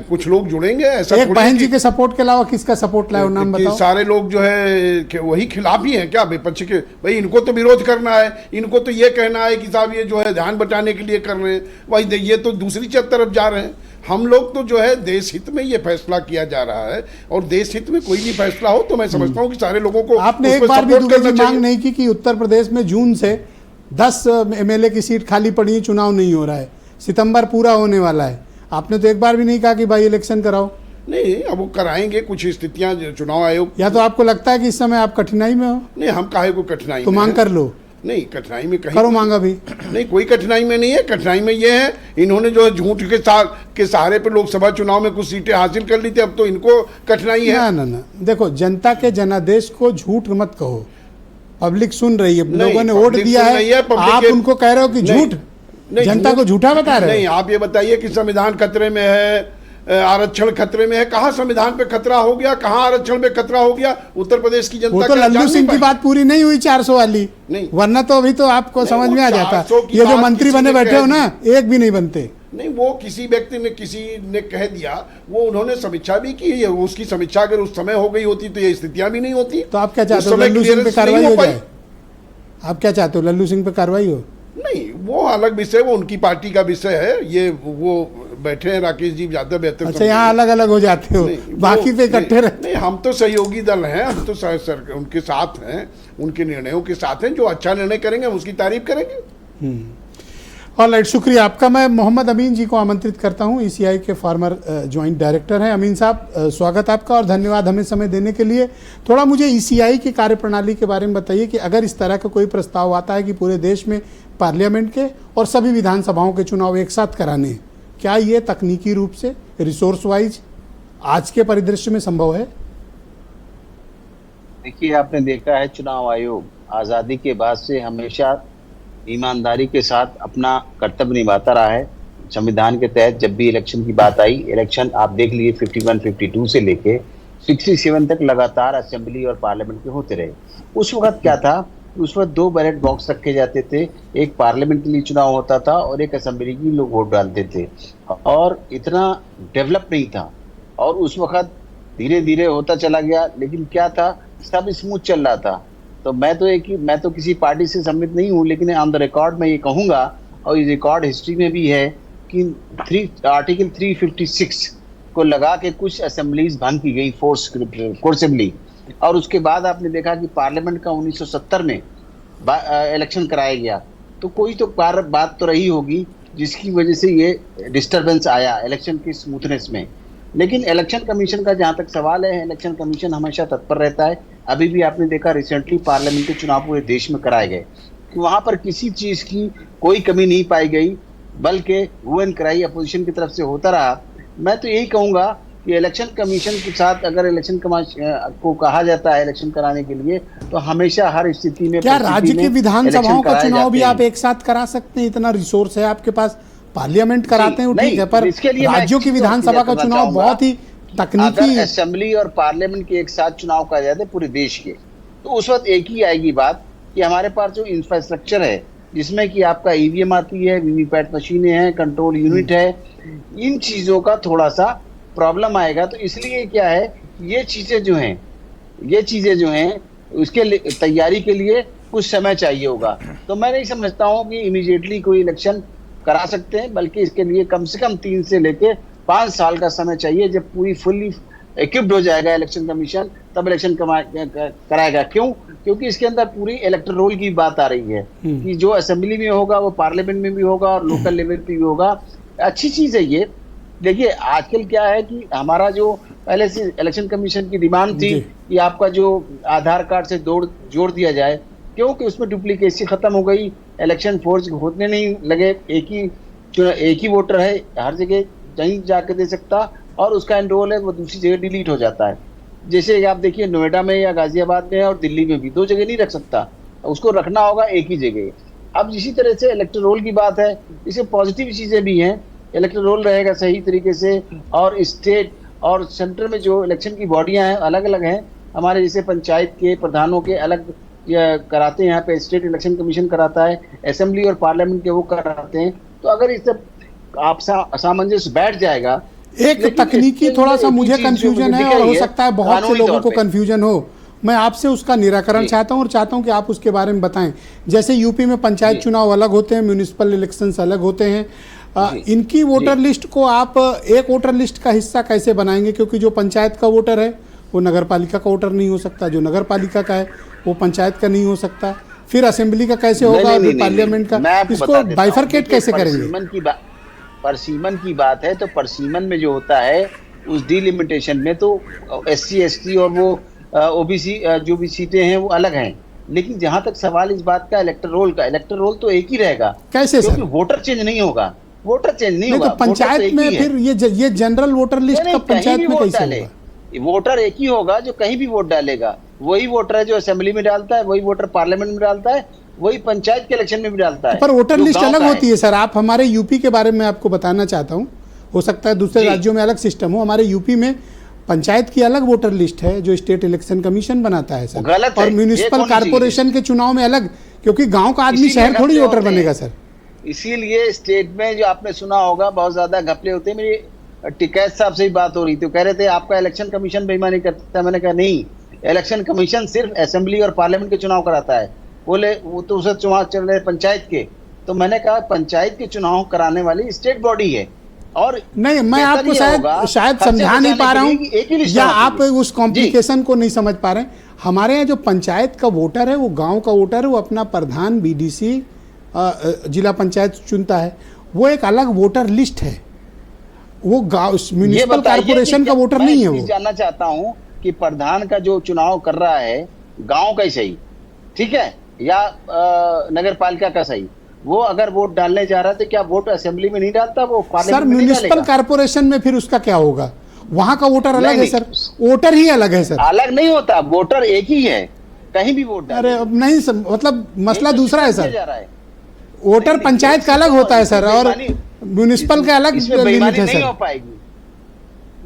कुछ लोग जुड़ेंगे। ऐसा एक बहन जी के सपोर्ट के अलावा किसका सपोर्ट लाए नाम बताओ? सारे लोग जो है वही खिलाफ ही है क्या विपक्ष के? भाई इनको तो विरोध करना है, इनको तो ये कहना है कि साहब ये जो है ध्यान बचाने के लिए कर रहे हैं, वही ये तो दूसरी तरफ जा रहे हैं। हम लोग तो जो है देश हित में ये फैसला किया जा रहा है और देश हित में कोई भी फैसला हो तो मैं समझता हूँ कि सारे लोगों को आपने एक बार भी दुबे जी मांग नहीं की कि उत्तर प्रदेश में जून से 10 एमएलए की सीट खाली पड़ी है, चुनाव नहीं हो रहा है, सितंबर पूरा होने वाला है, आपने तो एक बार भी नहीं कहा कि भाई इलेक्शन कराओ? नहीं, अब वो कराएंगे, कुछ स्थितियां चुनाव आयोग। या तो आपको लगता है कि इस समय आप कठिनाई में हो? नहीं, हम काहे को कठिनाई तो मांग कर लो। नहीं, कठिनाई में कहीं करो मांगा भी नहीं, कोई कठिनाई में नहीं है। कठिनाई में ये है इन्होंने जो है झूठ के सहारे पे लोकसभा चुनाव में कुछ सीटें हासिल कर ली थी, अब तो इनको कठिनाई है। ना देखो, जनता के जनादेश को झूठ मत कहो, पब्लिक सुन रही है, लोगों ने वोट दिया है, आप उनको कह रहे हो कि झूठ, जनता को झूठा बता रहे हो। नहीं, आप ये बताइए कि संविधान खतरे में है, आरक्षण खतरे में है, कहाँ संविधान पे खतरा हो गया, कहाँ आरक्षण पे खतरा हो गया? उत्तर प्रदेश की जनता वो तो लल्लू सिंह की बात पूरी नहीं हुई 400 वाली, नहीं, वरना तो अभी तो आपको समझ में आ जाता। ये जो मंत्री बने बैठे हो ना, एक भी नहीं बनते। नहीं, वो किसी व्यक्ति ने किसी ने कह दिया, वो उन्होंने समीक्षा भी की है, उसकी समीक्षा अगर उस समय हो गई होती तो ये स्थितियां भी नहीं होती। तो आप क्या चाहते हो, लल्लू सिंह पे कार्रवाई हो जाए? आप क्या चाहते हो, लल्लू सिंह पे कार्रवाई हो? नहीं, वो अलग विषय, वो उनकी पार्टी का विषय है। ये वो बैठे हैं राकेश जी ज्यादा बेहतर। अच्छा, यहाँ अलग अलग हो जाते हो, बाकी पे इकट्ठे रहते? नहीं, हम तो सहयोगी दल हैं, हम तो उनके साथ हैं, उनके निर्णयों के साथ हैं। जो अच्छा निर्णय करेंगे हम उसकी तारीफ करेंगे। ऑलराइट, शुक्रिया आपका। मैं मोहम्मद अमीन जी को आमंत्रित करता हूं, ईसीआई के फॉर्मर ज्वाइंट डायरेक्टर हैं। अमीन साहब, स्वागत आपका और धन्यवाद हमें समय देने के लिए। थोड़ा मुझे ईसीआई की कार्यप्रणाली के बारे में बताइए कि अगर इस तरह का कोई प्रस्ताव आता है कि पूरे देश में पार्लियामेंट के और सभी विधानसभाओं के चुनाव एक साथ कराने हैं, क्या ये तकनीकी रूप से, रिसोर्स वाइज आज के परिदृश्य में संभव है? देखिए, आपने देखा है चुनाव आयोग आज़ादी के बाद से हमेशा ईमानदारी के साथ अपना कर्तव्य निभाता रहा है। संविधान के तहत जब भी इलेक्शन की बात आई, इलेक्शन आप देख लीजिए 51-52 से लेके 67 तक लगातार असेंबली और पार्लियामेंट के होते रहे। उस वक्त क्या था, उस वक्त 2 बैलेट बॉक्स रखे जाते थे, एक पार्लियामेंट के लिए चुनाव होता था और एक असेंबली के लोग वोट डालते थे, और इतना डेवलप नहीं था। और उस वक्त धीरे धीरे होता चला गया, लेकिन क्या था, सब स्मूथ चल रहा था। तो मैं तो किसी पार्टी से सम्मिलित नहीं हूँ, लेकिन ऑन द रिकॉर्ड मैं ये कहूँगा, और ये रिकॉर्ड हिस्ट्री में भी है, कि आर्टिकल 356 को लगा के कुछ असेंबलीज भंग की गई फोर्सibly। और उसके बाद आपने देखा कि पार्लियामेंट का 1970 में इलेक्शन कराया गया। तो कोई तो बात तो रही होगी जिसकी वजह से ये डिस्टर्बेंस आया इलेक्शन की स्मूथनेस में। लेकिन इलेक्शन कमीशन का जहाँ तक सवाल है, इलेक्शन कमीशन हमेशा तत्पर रहता है। अभी भी आपने देखा रिसेंटली पार्लियामेंट के चुनाव पूरे देश में कराए गए, कि वहाँ पर किसी चीज़ की कोई कमी नहीं पाई गई, बल्कि हु एंड क्राई अपोजिशन की तरफ से होता रहा। मैं तो यही कहूँगा कि इलेक्शन कमीशन के साथ अगर इलेक्शन को कहा जाता है इलेक्शन कराने के लिए, तो हमेशा हर स्थिति में क्या राज्य की विधानसभाओं का चुनाव भी आप एक साथ करा सकते हैं? इतना रिसोर्स है आपके पास? पार्लियामेंट कराते हैं वो ठीक है, पर राज्यों की विधानसभा का चुनाव बहुत ही तकनीकी। असेंबली और पार्लियामेंट के एक साथ चुनाव कराए जाते पूरे देश के, तो उस वक्त एक ही आएगी बात कि हमारे पास जो इंफ्रास्ट्रक्चर है, जिसमें कि आपका ईवीएम आती है, वीवीपैट मशीनें हैं, कंट्रोल यूनिट है, इन चीजों का थोड़ा सा प्रॉब्लम आएगा। तो इसलिए क्या है, ये चीजें जो हैं उसके तैयारी के लिए कुछ समय चाहिए होगा। तो मैं नहीं समझता हूँ कि इमीडिएटली कोई इलेक्शन करा सकते हैं, बल्कि इसके लिए कम से कम 3 से लेके 5 साल का समय चाहिए। जब पूरी फुल्ली इक्विप्ड हो जाएगा इलेक्शन कमीशन, तब इलेक्शन कराएगा। क्यों? क्योंकि इसके अंदर पूरी इलेक्टोरल रोल की बात आ रही है, कि जो असेंबली में होगा वो पार्लियामेंट में भी होगा और लोकल लेवल पे भी होगा। अच्छी चीज है ये। देखिए, आजकल क्या है कि हमारा जो पहले से इलेक्शन कमीशन की डिमांड थी कि आपका जो आधार कार्ड से जोड़ दिया जाए, क्योंकि उसमें डुप्लीकेसी खत्म हो गई, इलेक्शन फोर्स होने नहीं लगे, एक ही वोटर है, हर जगह कहीं जाके दे सकता, और उसका एनरोल है वो दूसरी जगह डिलीट हो जाता है। जैसे आप देखिए नोएडा में या गाजियाबाद में और दिल्ली में भी 2 जगह नहीं रख सकता, उसको रखना होगा एक ही जगह। अब इसी तरह से इलेक्टोरल रोल की बात है, इससे पॉजिटिव चीजें भी हैं। इलेक्टोरल रोल रहेगा सही तरीके से, और स्टेट और सेंटर में जो इलेक्शन की बॉडियां हैं अलग अलग हैं। हमारे जैसे पंचायत के प्रधानों के अलग कराते हैं, यहाँ पे स्टेट इलेक्शन कमीशन कराता है, असेंबली और पार्लियामेंट के वो कराते हैं। तो अगर इस सब आप सामंजस्य बैठ जाएगा। एक तकनीकी थोड़ा सा मुझे कंफ्यूजन है, और हो सकता है बहुत से लोगों को कंफ्यूजन हो, मैं आपसे उसका निराकरण चाहता हूं, और चाहता हूं कि आप उसके बारे में बताएं। जैसे यूपी में पंचायत चुनाव अलग होते हैं, म्यूनिसिपल इलेक्शंस अलग होते हैं, इनकी वोटर लिस्ट को आप एक वोटर लिस्ट का हिस्सा कैसे बनाएंगे? क्योंकि जो पंचायत का वोटर है वो नगर पालिका का वोटर नहीं हो सकता, जो नगर पालिका का है वो पंचायत का नहीं हो सकता, फिर असेंबली का कैसे होगा, और फिर पार्लियामेंट का, इसको बाइफरकेट कैसे करेंगे? परसीमन की बात है, तो परसीमन में जो होता है उस डिलिमिटेशन में तो SC ST और वो OBC जो भी सीटें हैं वो अलग हैं। लेकिन जहां तक सवाल इस बात का इलेक्टोरल रोल तो एक ही रहेगा। कैसे सर? क्योंकि वोटर चेंज नहीं होगा, होगा। तो पंचायत में फिर ये जनरल वोटर लिस्ट का पंचायत में कैसे होगा? वोटर एक ही होगा जो कहीं भी वोट डालेगा। वही वोटर है जो असेंबली में डालता है, वही वोटर पार्लियामेंट में डालता है, वही पंचायत के इलेक्शन में भी डालता है। पर वोटर लिस्ट अलग होती है सर। आप हमारे यूपी के बारे में आपको बताना चाहता हूँ, हो सकता है दूसरे राज्यों में अलग सिस्टम हो, हमारे यूपी में पंचायत की अलग वोटर लिस्ट है जो स्टेट इलेक्शन कमीशन बनाता है सर, और म्यूनिसिपल कारपोरेशन के चुनाव में अलग, क्योंकि गांव का आदमी शहर थोड़ी वोटर बनेगा सर। इसीलिए स्टेट में जो आपने सुना होगा बहुत ज्यादा घपले होते हैं। मेरी टिकैत साहब से ही बात हो रही थी, कह रहे थे आपका इलेक्शन कमीशन बेईमानी करता है। मैंने कहा नहीं, इलेक्शन कमीशन सिर्फ असेंबली और पार्लियामेंट के चुनाव कराता है। बोले वो तो उसे चुनाव चल रहे पंचायत के, तो मैंने कहा पंचायत के चुनाव कराने वाली स्टेट बॉडी है। और नहीं, मैं बेहतर आपको ये होगा, शायद खर्चे समझा नहीं बचाने पा रहा के हूँ, लिए कि एक ही लिस्ट या होना आप चाहिए। उस कॉम्प्लिकेशन को नहीं समझ पा रहे हैं। हमारे यहाँ जो पंचायत का वोटर है, वो गांव का वोटर है, वो अपना प्रधान, बीडीसी, जिला पंचायत चुनता है, वो एक अलग वोटर लिस्ट है, वो म्यूनिसिपल कॉर्पोरेशन का वोटर नहीं है। वो जानना चाहता हूँ कि प्रधान का जो चुनाव कर रहा है गांव का ही सही, ठीक है, या नगर पालिका का सही, वो अगर वोट डालने जा रहा है तो क्या वोट असेंबली में नहीं डालता, वो सर म्यूनिसिपल कॉर्पोरेशन में फिर उसका क्या होगा? वहां का वोटर अलग है सर, वोटर ही अलग है सर। अलग नहीं होता, वोटर एक ही है, कहीं भी वोट अरे अब नहीं मतलब मसला दूसरा है सर। जा रहा है। वोटर पंचायत का अलग होता है सर, और म्यूनिसिपल का अलग इसमें लिमिट बेईमानी है नहीं सर। हो पाएगी,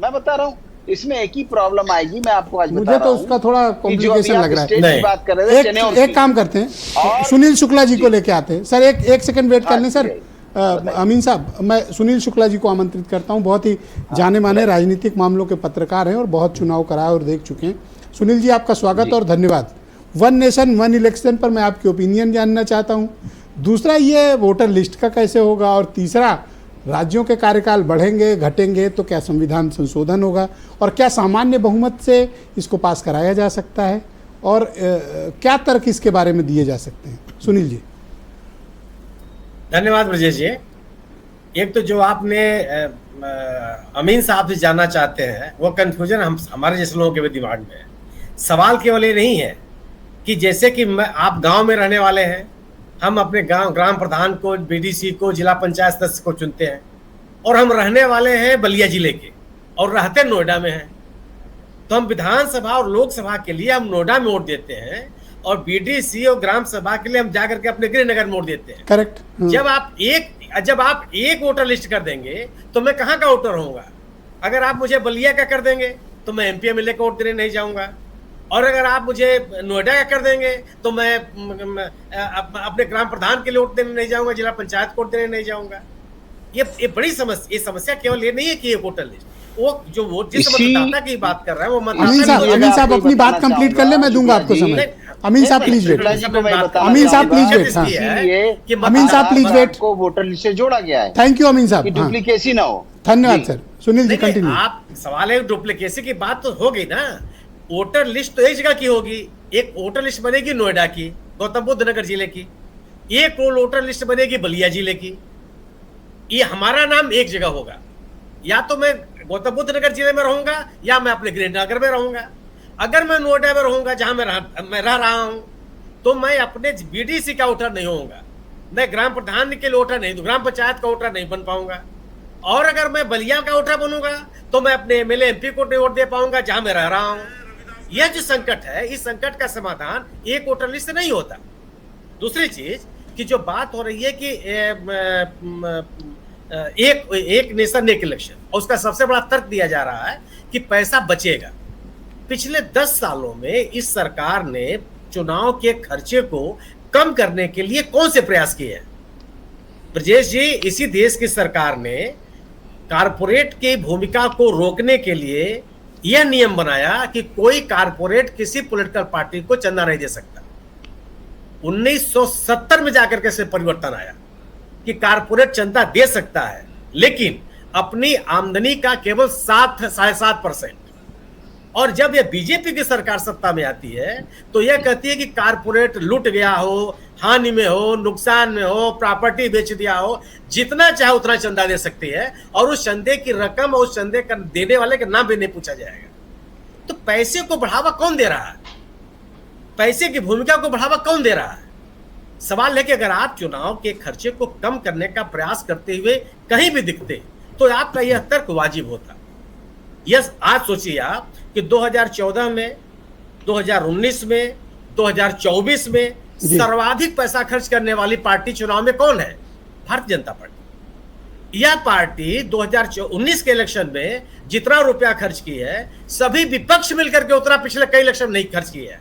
मैं बता रहा हूँ, इसमें एक ही प्रॉब्लम आएगी। मैं आपको आज बता मुझे रहा तो हूँ उसका थोड़ा कि जो अभी कॉम्प्लिकेशन आप लग रहा स्टेट है। की बात कर रहे थे, चने और एक काम करते हैं, और- सुनील शुक्ला जी को लेके आते हैं सर। एक सेकंड वेट कर लें सर। अमीन साहब, मैं सुनील शुक्ला जी को आमंत्रित करता हूं, बहुत ही जाने माने राजनीतिक मामलों के पत्रकार हैं और बहुत चुनाव कराए और देख चुके हैं। सुनील जी, आपका स्वागत और धन्यवाद। वन नेशन वन इलेक्शन पर मैं आपकी ओपिनियन जानना चाहता हूं। दूसरा, ये वोटर लिस्ट का कैसे होगा, और तीसरा, राज्यों के कार्यकाल बढ़ेंगे घटेंगे तो क्या संविधान संशोधन होगा, और क्या सामान्य बहुमत से इसको पास कराया जा सकता है, और क्या तर्क इसके बारे में दिए जा सकते हैं? सुनील जी। धन्यवाद ब्रजेश जी। एक तो जो आपने अमीन साहब से जानना चाहते हैं, वो कंफ्यूजन हमारे जैसे लोगों के भी दिमाग में है। सवाल केवल ये नहीं है कि जैसे कि आप गांव में रहने वाले हैं, हम अपने ग्राम प्रधान को, बीडीसी को, जिला पंचायत सदस्य को चुनते हैं, और हम रहने वाले हैं बलिया जिले के और रहते नोएडा में हैं, तो हम विधानसभा और लोकसभा के लिए हम नोएडा में वोट देते हैं, और बीडीसी और ग्राम सभा के लिए हम जाकर के अपने गृहनगर में वोट देते हैं। करेक्ट। जब आप एक वोटर लिस्ट कर देंगे तो मैं कहाँ का वोटर होऊंगा? अगर आप मुझे बलिया का कर देंगे तो मैं एमपी एमएलए का वोट देने नहीं जाऊंगा, और अगर आप मुझे नोएडा का कर देंगे तो मैं अपने ग्राम प्रधान के लिए वोट देने नहीं जाऊंगा, जिला पंचायत को वोट देने नहीं जाऊंगा। ये बड़ी समस्या। ये समस्या केवल ये नहीं है कि ये वोटर लिस्ट, वो जो वोट जिस मतदाता की बात कर रहा है वो अमीन साहब अपनी बात कंप्लीट कर ले, मैं दूंगा आपको समय। अमीन साहब प्लीज वेट। अमीन साहब प्लीज वेट। अमीन साहब प्लीज वेट। को वोटर लिस्ट से जोड़ा गया है। थैंक यू अमीन साहब। डुप्लीकेसी ना हो। धन्यवाद सर। सुनील जी कंटिन्यू। आप सवाल है डुप्लीकेसी की बात तो हो गई ना। वोटर लिस्ट तो एक जगह की होगी, एक वोटर लिस्ट बनेगी नोएडा की, गौतम बुद्ध नगर जिले की, एक वोटर लिस्ट बनेगी बलिया जिले की। ये हमारा नाम एक जगह होगा, या तो मैं गौतम बुद्ध नगर जिले में रहूंगा या मैं अपने गृहनगर में रहूंगा। अगर मैं नोएडा में रहूंगा जहां मैं रह रहा हूं, तो मैं अपने बीडीसी का वोटर नहीं होऊंगा, मैं ग्राम प्रधान के लिए वोटर नहीं, ग्राम पंचायत का वोटर नहीं बन पाऊंगा। और अगर मैं बलिया का वोटर बनूंगा तो मैं अपने एमएलए एमपी को नहीं वोट दे पाऊंगा जहां मैं रह रहा हूं। यह जो संकट है, इस संकट का समाधान एक वोटर लिस्ट से नहीं होता। दूसरी चीज की जो बात हो रही है कि एक नेशन एक इलेक्शन, और उसका सबसे बड़ा तर्क दिया जा रहा है कि पैसा बचेगा। पिछले 10 सालों में इस सरकार ने चुनाव के खर्चे को कम करने के लिए कौन से प्रयास किए हैं? ब्रजेश जी, इसी देश की सरकार ने कारपोरेट की भूमिका को रोकने के लिए यह नियम बनाया कि कोई कारपोरेट किसी पॉलिटिकल पार्टी को चंदा नहीं दे सकता। 1970 में जाकर के से परिवर्तन आया कि कारपोरेट चंदा दे सकता है, लेकिन अपनी आमदनी का केवल 7.5%। और जब यह बीजेपी की सरकार सत्ता में आती है तो यह कहती है कि कारपोरेट लूट गया हो, हानि में हो, नुकसान में हो, प्रॉपर्टी बेच दिया हो, जितना चाहे उतना चंदा दे सकती है, और उस चंदे की रकम और उस चंदे का देने वाले का नाम भी नहीं पूछा जाएगा। तो पैसे को बढ़ावा कौन दे रहा है? पैसे की भूमिका को बढ़ावा कौन दे रहा है? सवाल है कि अगर आप चुनाव के खर्चे को कम करने का प्रयास करते हुए कहीं भी दिखते तो आपका यह तर्क वाजिब होता। यस, आज सोचिए आप कि 2014 में, 2019 में, 2024 में सर्वाधिक पैसा खर्च करने वाली पार्टी चुनाव में कौन है? भारतीय जनता पार्टी। यह पार्टी 2019 के इलेक्शन में जितना रुपया खर्च की है, सभी विपक्ष मिलकर के उतना पिछले कई इलेक्शन नहीं खर्च किया है।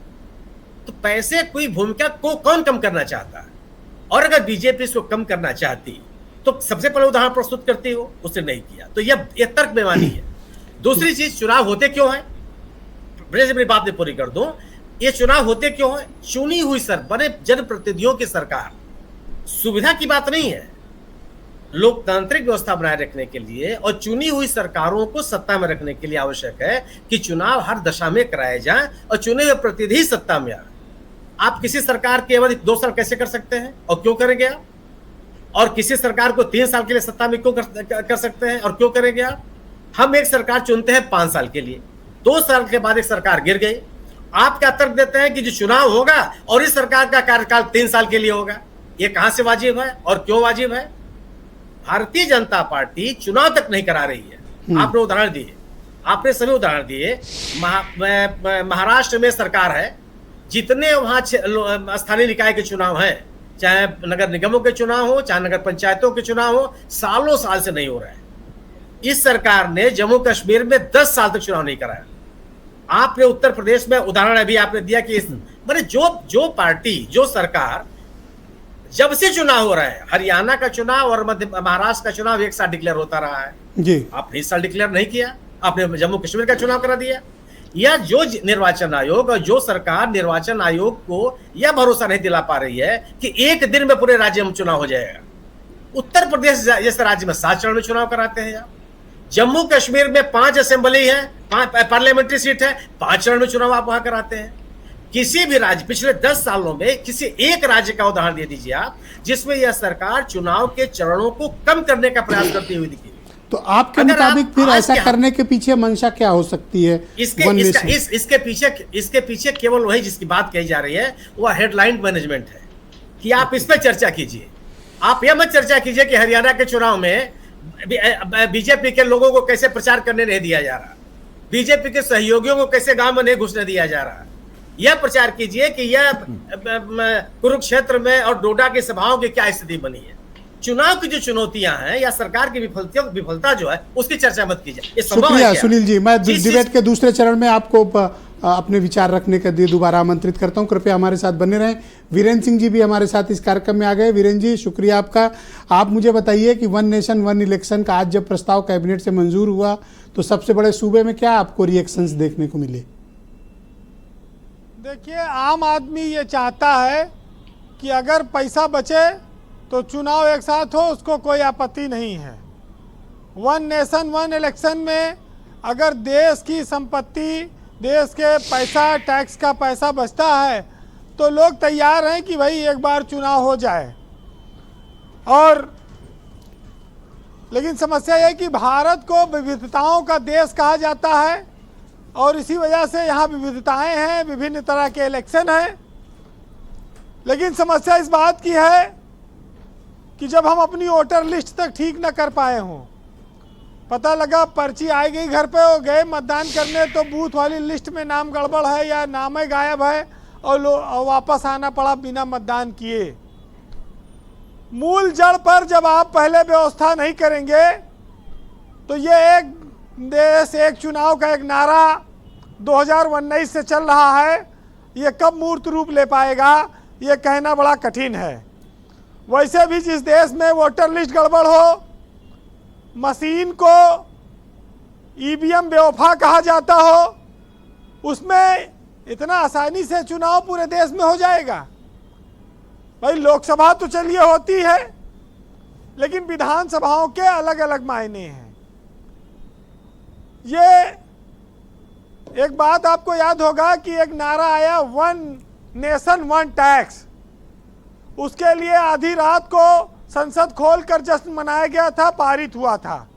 तो पैसे कोई भूमिका को कौन कम करना चाहता है? और अगर बीजेपी इसको कम करना चाहती तो सबसे पहले उदाहरण प्रस्तुत करती हो, उसने नहीं किया। तो यह तर्क बेमानी है। दूसरी चीज, चुनाव होते क्यों है? मेरी बात में पूरी कर दूं, ये चुनाव होते क्यों है? चुनी हुई बने जनप्रतिनिधियों की सरकार सुविधा की बात नहीं है। लोकतांत्रिक व्यवस्था बनाए रखने के लिए और चुनी हुई सरकारों को सत्ता में रखने के लिए आवश्यक है कि चुनाव हर दशा में कराए जाएं और चुने हुए प्रतिनिधि सत्ता में आए। आप किसी सरकार की अवधि 2 साल कैसे कर सकते हैं और क्यों करेंगे आप? और किसी सरकार को 3 साल के लिए सत्ता में क्यों कर सकते हैं और क्यों करेंगे आप? हम एक सरकार चुनते हैं 5 साल के लिए, 2 साल के बाद एक सरकार गिर गई, आप क्या तर्क देते हैं कि जो चुनाव होगा और इस सरकार का कार्यकाल 3 साल के लिए होगा? ये कहां से वाजिब है और क्यों वाजिब है? भारतीय जनता पार्टी चुनाव तक नहीं करा रही है। आपने उदाहरण दिए, आपने सभी उदाहरण दिए। महाराष्ट्र में सरकार है, जितने वहां स्थानीय निकाय के चुनाव हैं, चाहे नगर निगमों के चुनाव हो, चाहे नगर पंचायतों के चुनाव हो, सालों साल से नहीं हो रहा है। इस सरकार ने जम्मू कश्मीर में 10 साल तक चुनाव नहीं कराया। आपने उत्तर प्रदेश में उदाहरण अभी आपने दिया कि मैंने जो पार्टी, जो सरकार जब से चुनाव हो रहा है, हरियाणा का चुनाव और महाराष्ट्र का चुनाव एक साथ डिक्लेयर होता रहा है जी, आपने इस साल डिक्लेयर नहीं किया, आपने जम्मू कश्मीर का चुनाव करा दिया। या जो निर्वाचन आयोग और जो सरकार निर्वाचन आयोग को यह भरोसा नहीं दिला पा रही है कि एक दिन में पूरे राज्य में चुनाव हो जाएगा। उत्तर प्रदेश जैसे राज्य में 7 चरण में चुनाव कराते हैं आप। जम्मू कश्मीर में 5 असेंबली है, 5 पार्लियामेंट्री सीट है, 5 चरण में चुनाव आप वहां कराते हैं। किसी भी राज्य पिछले 10 सालों में किसी एक राज्य का उदाहरण दे दीजिए आप जिसमें यह सरकार चुनाव के चरणों को कम करने का प्रयास करती हुई दिखी। तो आपके मुताबिक फिर ऐसा करने के पीछे मंशा क्या हो सकती है? इसके पीछे केवल वही जिसकी बात कही जा रही है वह हेडलाइन मैनेजमेंट है कि आप इस पर चर्चा कीजिए। आप यह मत चर्चा कीजिए कि हरियाणा के चुनाव में बीजेपी के लोगों को कैसे प्रचार करने नहीं दिया जा रहा, बीजेपी के सहयोगियों को कैसे गांव में नहीं घुसने दिया जा रहा। यह प्रचार कीजिए कि यह कुरुक्षेत्र में और डोडा की सभाओं की क्या स्थिति बनी है। चुनाव की जो चुनौतियां हैं या सरकार की विफलता जो है उसकी चर्चा मत कीजिए। शुक्रिया सुनील जी। मैं डिबेट के दूसरे चरण में आपको अपने विचार रखने के लिए दोबारा आमंत्रित करता हूं, कृपया हमारे साथ बने रहें। वीरेंद्र सिंह जी भी हमारे साथ इस कार्यक्रम में आ गए। वीरेंद्र जी शुक्रिया आपका। आप मुझे बताइए कि 1 नेशन 1 इलेक्शन का आज जब प्रस्ताव कैबिनेट से मंजूर हुआ तो सबसे बड़े सूबे में क्या आपको रिएक्शंस देखने को मिले? देखिए, आम आदमी ये चाहता है कि अगर पैसा बचे तो चुनाव एक साथ हो, उसको कोई आपत्ति नहीं है। 1 नेशन 1 इलेक्शन में अगर देश की संपत्ति, देश के पैसा, टैक्स का पैसा बचता है तो लोग तैयार हैं कि भाई एक बार चुनाव हो जाए। और लेकिन समस्या यह है कि भारत को विविधताओं का देश कहा जाता है और इसी वजह से यहाँ विविधताएं हैं, विभिन्न तरह के इलेक्शन हैं। लेकिन समस्या इस बात की है कि जब हम अपनी वोटर लिस्ट तक ठीक न कर पाए हों, पता लगा पर्ची आई गई घर पे, हो गए मतदान करने तो बूथ वाली लिस्ट में नाम गड़बड़ है या नाम ही गायब है और वापस आना पड़ा बिना मतदान किए। मूल जड़ पर जब आप पहले व्यवस्था नहीं करेंगे तो ये एक देश एक चुनाव का एक नारा 2019 से चल रहा है, ये कब मूर्त रूप ले पाएगा ये कहना बड़ा कठिन है। वैसे भी जिस देश में वोटर लिस्ट गड़बड़ हो, मशीन को ईवीएम बेवफा कहा जाता हो, उसमें इतना आसानी से चुनाव पूरे देश में हो जाएगा? भाई लोकसभा तो चलिए होती है, लेकिन विधानसभाओं के अलग अलग मायने हैं। ये एक बात आपको याद होगा कि एक नारा आया 1 नेशन 1 टैक्स, उसके लिए आधी रात को संसद खोलकर जश्न मनाया गया था, पारित हुआ था।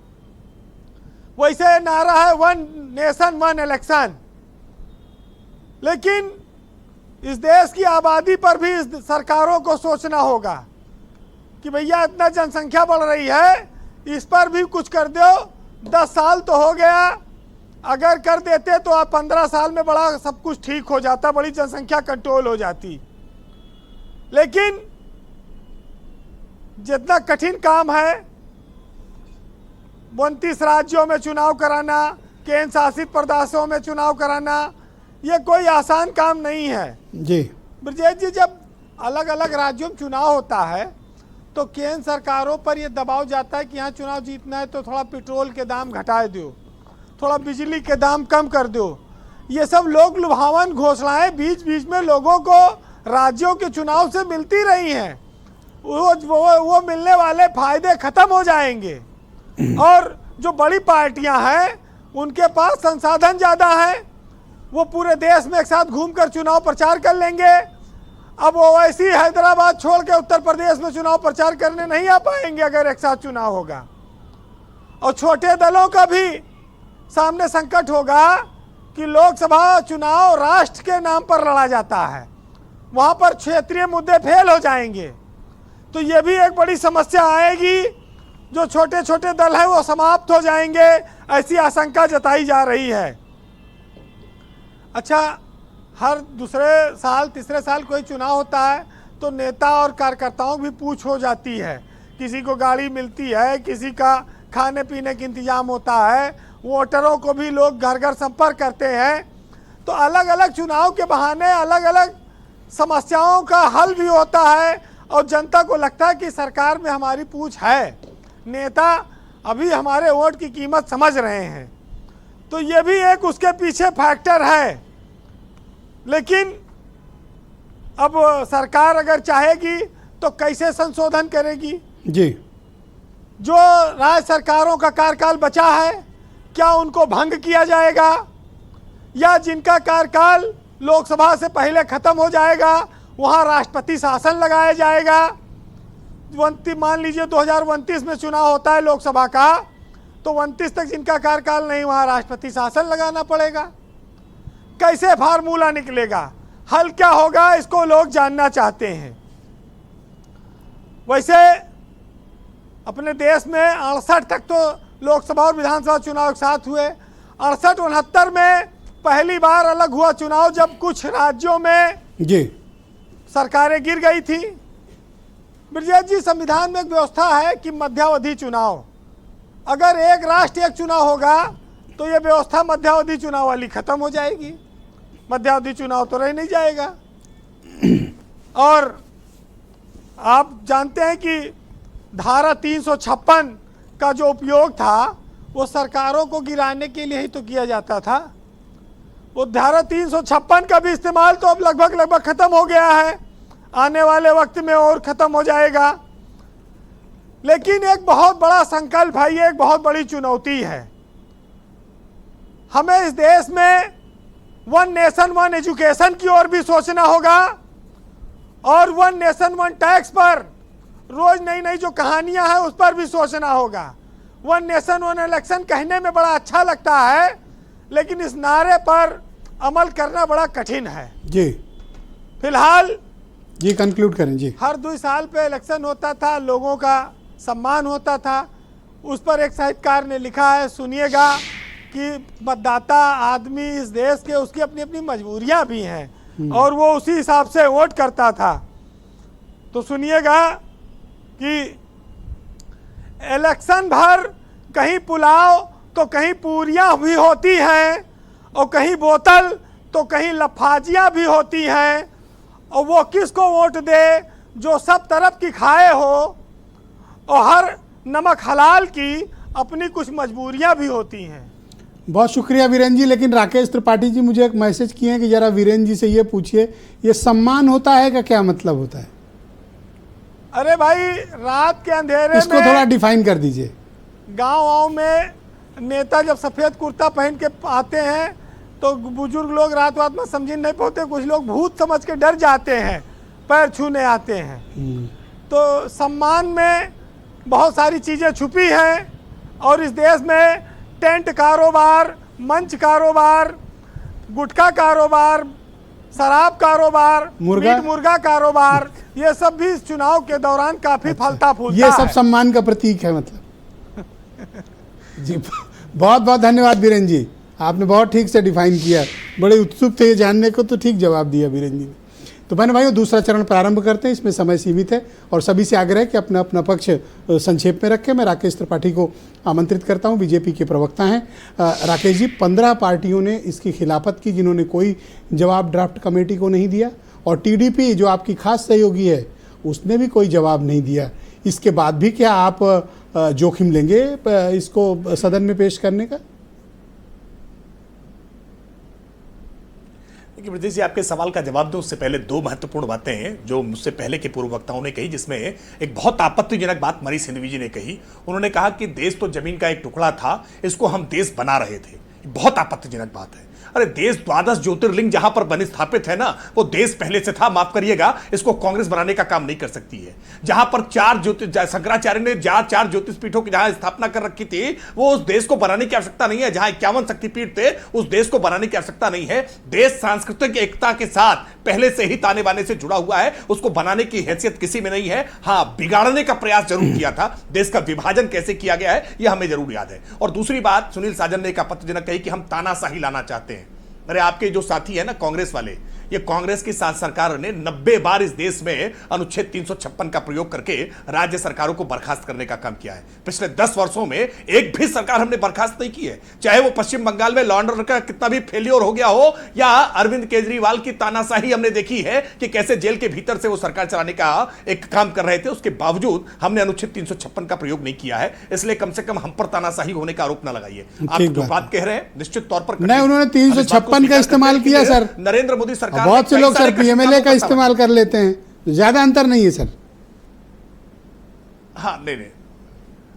वैसे नारा है 1 नेशन 1 इलेक्शन। लेकिन इस देश की आबादी पर भी इस सरकारों को सोचना होगा कि भैया इतना जनसंख्या बढ़ रही है, इस पर भी कुछ कर दो। 10 साल तो हो गया, अगर कर देते तो आप 15 साल में बड़ा सब कुछ ठीक हो जाता, बड़ी जनसंख्या कंट्रोल हो जाती। लेकिन जितना कठिन काम है 29 राज्यों में चुनाव कराना, केंद्र शासित प्रदेशों में चुनाव कराना, ये कोई आसान काम नहीं है जी। ब्रजेश जी, जब अलग अलग राज्यों में चुनाव होता है तो केंद्र सरकारों पर ये दबाव जाता है कि यहाँ चुनाव जीतना है तो थोड़ा पेट्रोल के दाम घटा दो, थोड़ा बिजली के दाम कम कर दो। ये सब लोग लुभावन घोषणाएं बीच बीच में लोगों को राज्यों के चुनाव से मिलती रही हैं। वो मिलने वाले फायदे खत्म हो जाएंगे। और जो बड़ी पार्टियां हैं उनके पास संसाधन ज़्यादा है, वो पूरे देश में एक साथ घूमकर चुनाव प्रचार कर लेंगे। अब वो वैसी हैदराबाद छोड़ के उत्तर प्रदेश में चुनाव प्रचार करने नहीं आ पाएंगे अगर एक साथ चुनाव होगा। और छोटे दलों का भी सामने संकट होगा कि लोकसभा चुनाव राष्ट्र के नाम पर लड़ा जाता है, वहाँ पर क्षेत्रीय मुद्दे फेल हो जाएंगे, तो ये भी एक बड़ी समस्या आएगी। जो छोटे छोटे दल हैं वो समाप्त हो जाएंगे, ऐसी आशंका जताई जा रही है। अच्छा, हर दूसरे साल तीसरे साल कोई चुनाव होता है तो नेता और कार्यकर्ताओं की भी पूछ हो जाती है। किसी को गाड़ी मिलती है, किसी का खाने पीने का इंतजाम होता है, वोटरों को भी लोग घर घर संपर्क करते हैं। तो अलग अलग चुनाव के बहाने अलग अलग समस्याओं का हल भी होता है और जनता को लगता है कि सरकार में हमारी पूछ है, नेता अभी हमारे वोट की कीमत समझ रहे हैं। तो ये भी एक उसके पीछे फैक्टर है। लेकिन अब सरकार अगर चाहेगी तो कैसे संशोधन करेगी जी? जो राज्य सरकारों का कार्यकाल बचा है क्या उनको भंग किया जाएगा, या जिनका कार्यकाल लोकसभा से पहले खत्म हो जाएगा वहां राष्ट्रपति शासन लगाया जाएगा। मान लीजिए 2029 में चुनाव होता है लोकसभा का, तो 29 तक जिनका कार्यकाल नहीं वहां राष्ट्रपति शासन लगाना पड़ेगा। कैसे फार्मूला निकलेगा, हल क्या होगा, इसको लोग जानना चाहते हैं। वैसे अपने देश में 68 तक तो लोकसभा और विधानसभा चुनाव एक साथ हुए। 68-69 में पहली बार अलग हुआ चुनाव जब कुछ राज्यों में जी सरकारें गिर गई थी। ब्रजेश जी, संविधान में एक व्यवस्था है कि मध्यावधि चुनाव, अगर एक राष्ट्र एक चुनाव होगा तो ये व्यवस्था मध्यावधि चुनाव वाली खत्म हो जाएगी, मध्यावधि चुनाव तो रह नहीं जाएगा। और आप जानते हैं कि धारा 356 का जो उपयोग था वो सरकारों को गिराने के लिए ही तो किया जाता था। वो धारा 356 का भी इस्तेमाल तो अब लगभग खत्म हो गया है, आने वाले वक्त में और खत्म हो जाएगा। लेकिन एक बहुत बड़ा संकल्प है, ये एक बहुत बड़ी चुनौती है। हमें इस देश में वन नेशन वन एजुकेशन की ओर भी सोचना होगा और वन नेशन वन टैक्स पर रोज नई नई जो कहानियां हैं उस पर भी सोचना होगा। वन नेशन वन इलेक्शन कहने में बड़ा अच्छा लगता है, लेकिन इस नारे पर अमल करना बड़ा कठिन है जी। फिलहाल जी कंक्लूड करें जी। हर 2 साल पे इलेक्शन होता था, लोगों का सम्मान होता था। उस पर एक साहित्यकार ने लिखा है, सुनिएगा, कि मतदाता आदमी इस देश के, उसकी अपनी अपनी मजबूरियां भी हैं और वो उसी हिसाब से वोट करता था। तो सुनिएगा कि इलेक्शन भर कहीं पुलाव तो कहीं पूरियां भी होती हैं और कहीं बोतल तो कहीं लफाजियां भी होती हैं, और वो किसको वोट दे जो सब तरफ की खाए हो, और हर नमक हलाल की अपनी कुछ मजबूरियां भी होती हैं। बहुत शुक्रिया वीरेंद्र जी। लेकिन राकेश त्रिपाठी जी मुझे एक मैसेज किए हैं कि जरा वीरेंद्र जी से ये पूछिए, ये सम्मान होता है का क्या मतलब होता है? अरे भाई, रात के अंधेरे इसको में थोड़ा डिफाइन कर दीजिए। गांव में नेता जब सफेद कुर्ता पहन के आते हैं तो बुजुर्ग लोग रात में समझ नहीं पाते, कुछ लोग भूत समझ के डर जाते हैं, पैर छूने आते हैं। तो सम्मान में बहुत सारी चीज़ें छुपी हैं और इस देश में टेंट कारोबार, मंच कारोबार, गुटखा कारोबार, शराब कारोबार, मीट मुर्गा कारोबार, ये सब भी इस चुनाव के दौरान काफी फलता फूलता ये सब सम्मान का प्रतीक है मतलब। जी बहुत बहुत धन्यवाद वीरेंद्र जी, आपने बहुत ठीक से डिफाइन किया। बड़े उत्सुक थे ये जानने को, तो ठीक जवाब दिया वीरेंद्र जी ने। तो बहन भाइयों, दूसरा चरण प्रारंभ करते हैं। इसमें समय सीमित है और सभी से आग्रह है कि अपना अपना पक्ष संक्षेप में रखें। मैं राकेश त्रिपाठी को आमंत्रित करता हूं, बीजेपी के प्रवक्ता हैं। राकेश जी, 15 पार्टियों ने इसकी खिलाफत की जिन्होंने कोई जवाब ड्राफ्ट कमेटी को नहीं दिया, और टीडीपी जो आपकी खास सहयोगी है उसने भी कोई जवाब नहीं दिया। इसके बाद भी क्या आप जोखिम लेंगे इसको सदन में पेश करने का? देखिए ब्रजेश जी, आपके सवाल का जवाब दूं उससे पहले दो महत्वपूर्ण बातें हैं जो मुझसे पहले के पूर्व वक्ताओं ने कही, जिसमें एक बहुत आपत्तिजनक बात मनीष सिंघवी जी ने कही। उन्होंने कहा कि देश तो जमीन का एक टुकड़ा था, इसको हम देश बना रहे थे। बहुत आपत्तिजनक बात है। अरे देश 12 ज्योतिर्लिंग जहां पर बने स्थापित है ना, वो देश पहले से था। माफ करिएगा, इसको कांग्रेस बनाने का काम नहीं कर सकती है। जहां पर शंकराचार्य ने 4 ज्योतिषपीठों की जहां स्थापना कर रखी थी, वो उस देश को बनाने की आवश्यकता नहीं है। जहां 51 शक्तिपीठ थे, उस देश को बनाने की आवश्यकता नहीं है। देश सांस्कृतिक एकता के साथ पहले से ही ताने बाने से जुड़ा हुआ है, उसको बनाने की हैसियत किसी में नहीं है। हाँ, बिगाड़ने का प्रयास जरूर किया था। देश का विभाजन कैसे किया गया है यह हमें जरूर याद है। और दूसरी बात, सुनील साजन ने एक आपत्तिजनक कही कि हम तानाशाही लाना चाहते हैं। अरे आपके जो साथी है ना कांग्रेस वाले, ये कांग्रेस की सरकार ने 90 बार इस देश में अनुच्छेद 356 का प्रयोग करके राज्य सरकारों को बर्खास्त करने का काम किया है। पिछले 10 वर्षों में एक भी सरकार हमने बर्खास्त नहीं की है। चाहे वो पश्चिम बंगाल में लॉ एंड ऑर्डर का कितना भी फेलियर हो गया हो, या अरविंद केजरीवाल की तानाशाही हमने देखी है कि कैसे जेल के भीतर से वो सरकार चलाने का एक काम कर रहे थे। उसके बावजूद हमने अनुच्छेद 356 का प्रयोग नहीं किया है। इसलिए कम से कम हम पर तानाशाही होने का आरोप न लगाइए। आप जो बात कह रहे हैं निश्चित तौर पर नहीं, उन्होंने 356 का इस्तेमाल किया सर। नरेंद्र मोदी सरकार, बहुत से लोग सर पीएमएलए का इस्तेमाल कर लेते हैं, ज्यादा अंतर नहीं है सर। हाँ,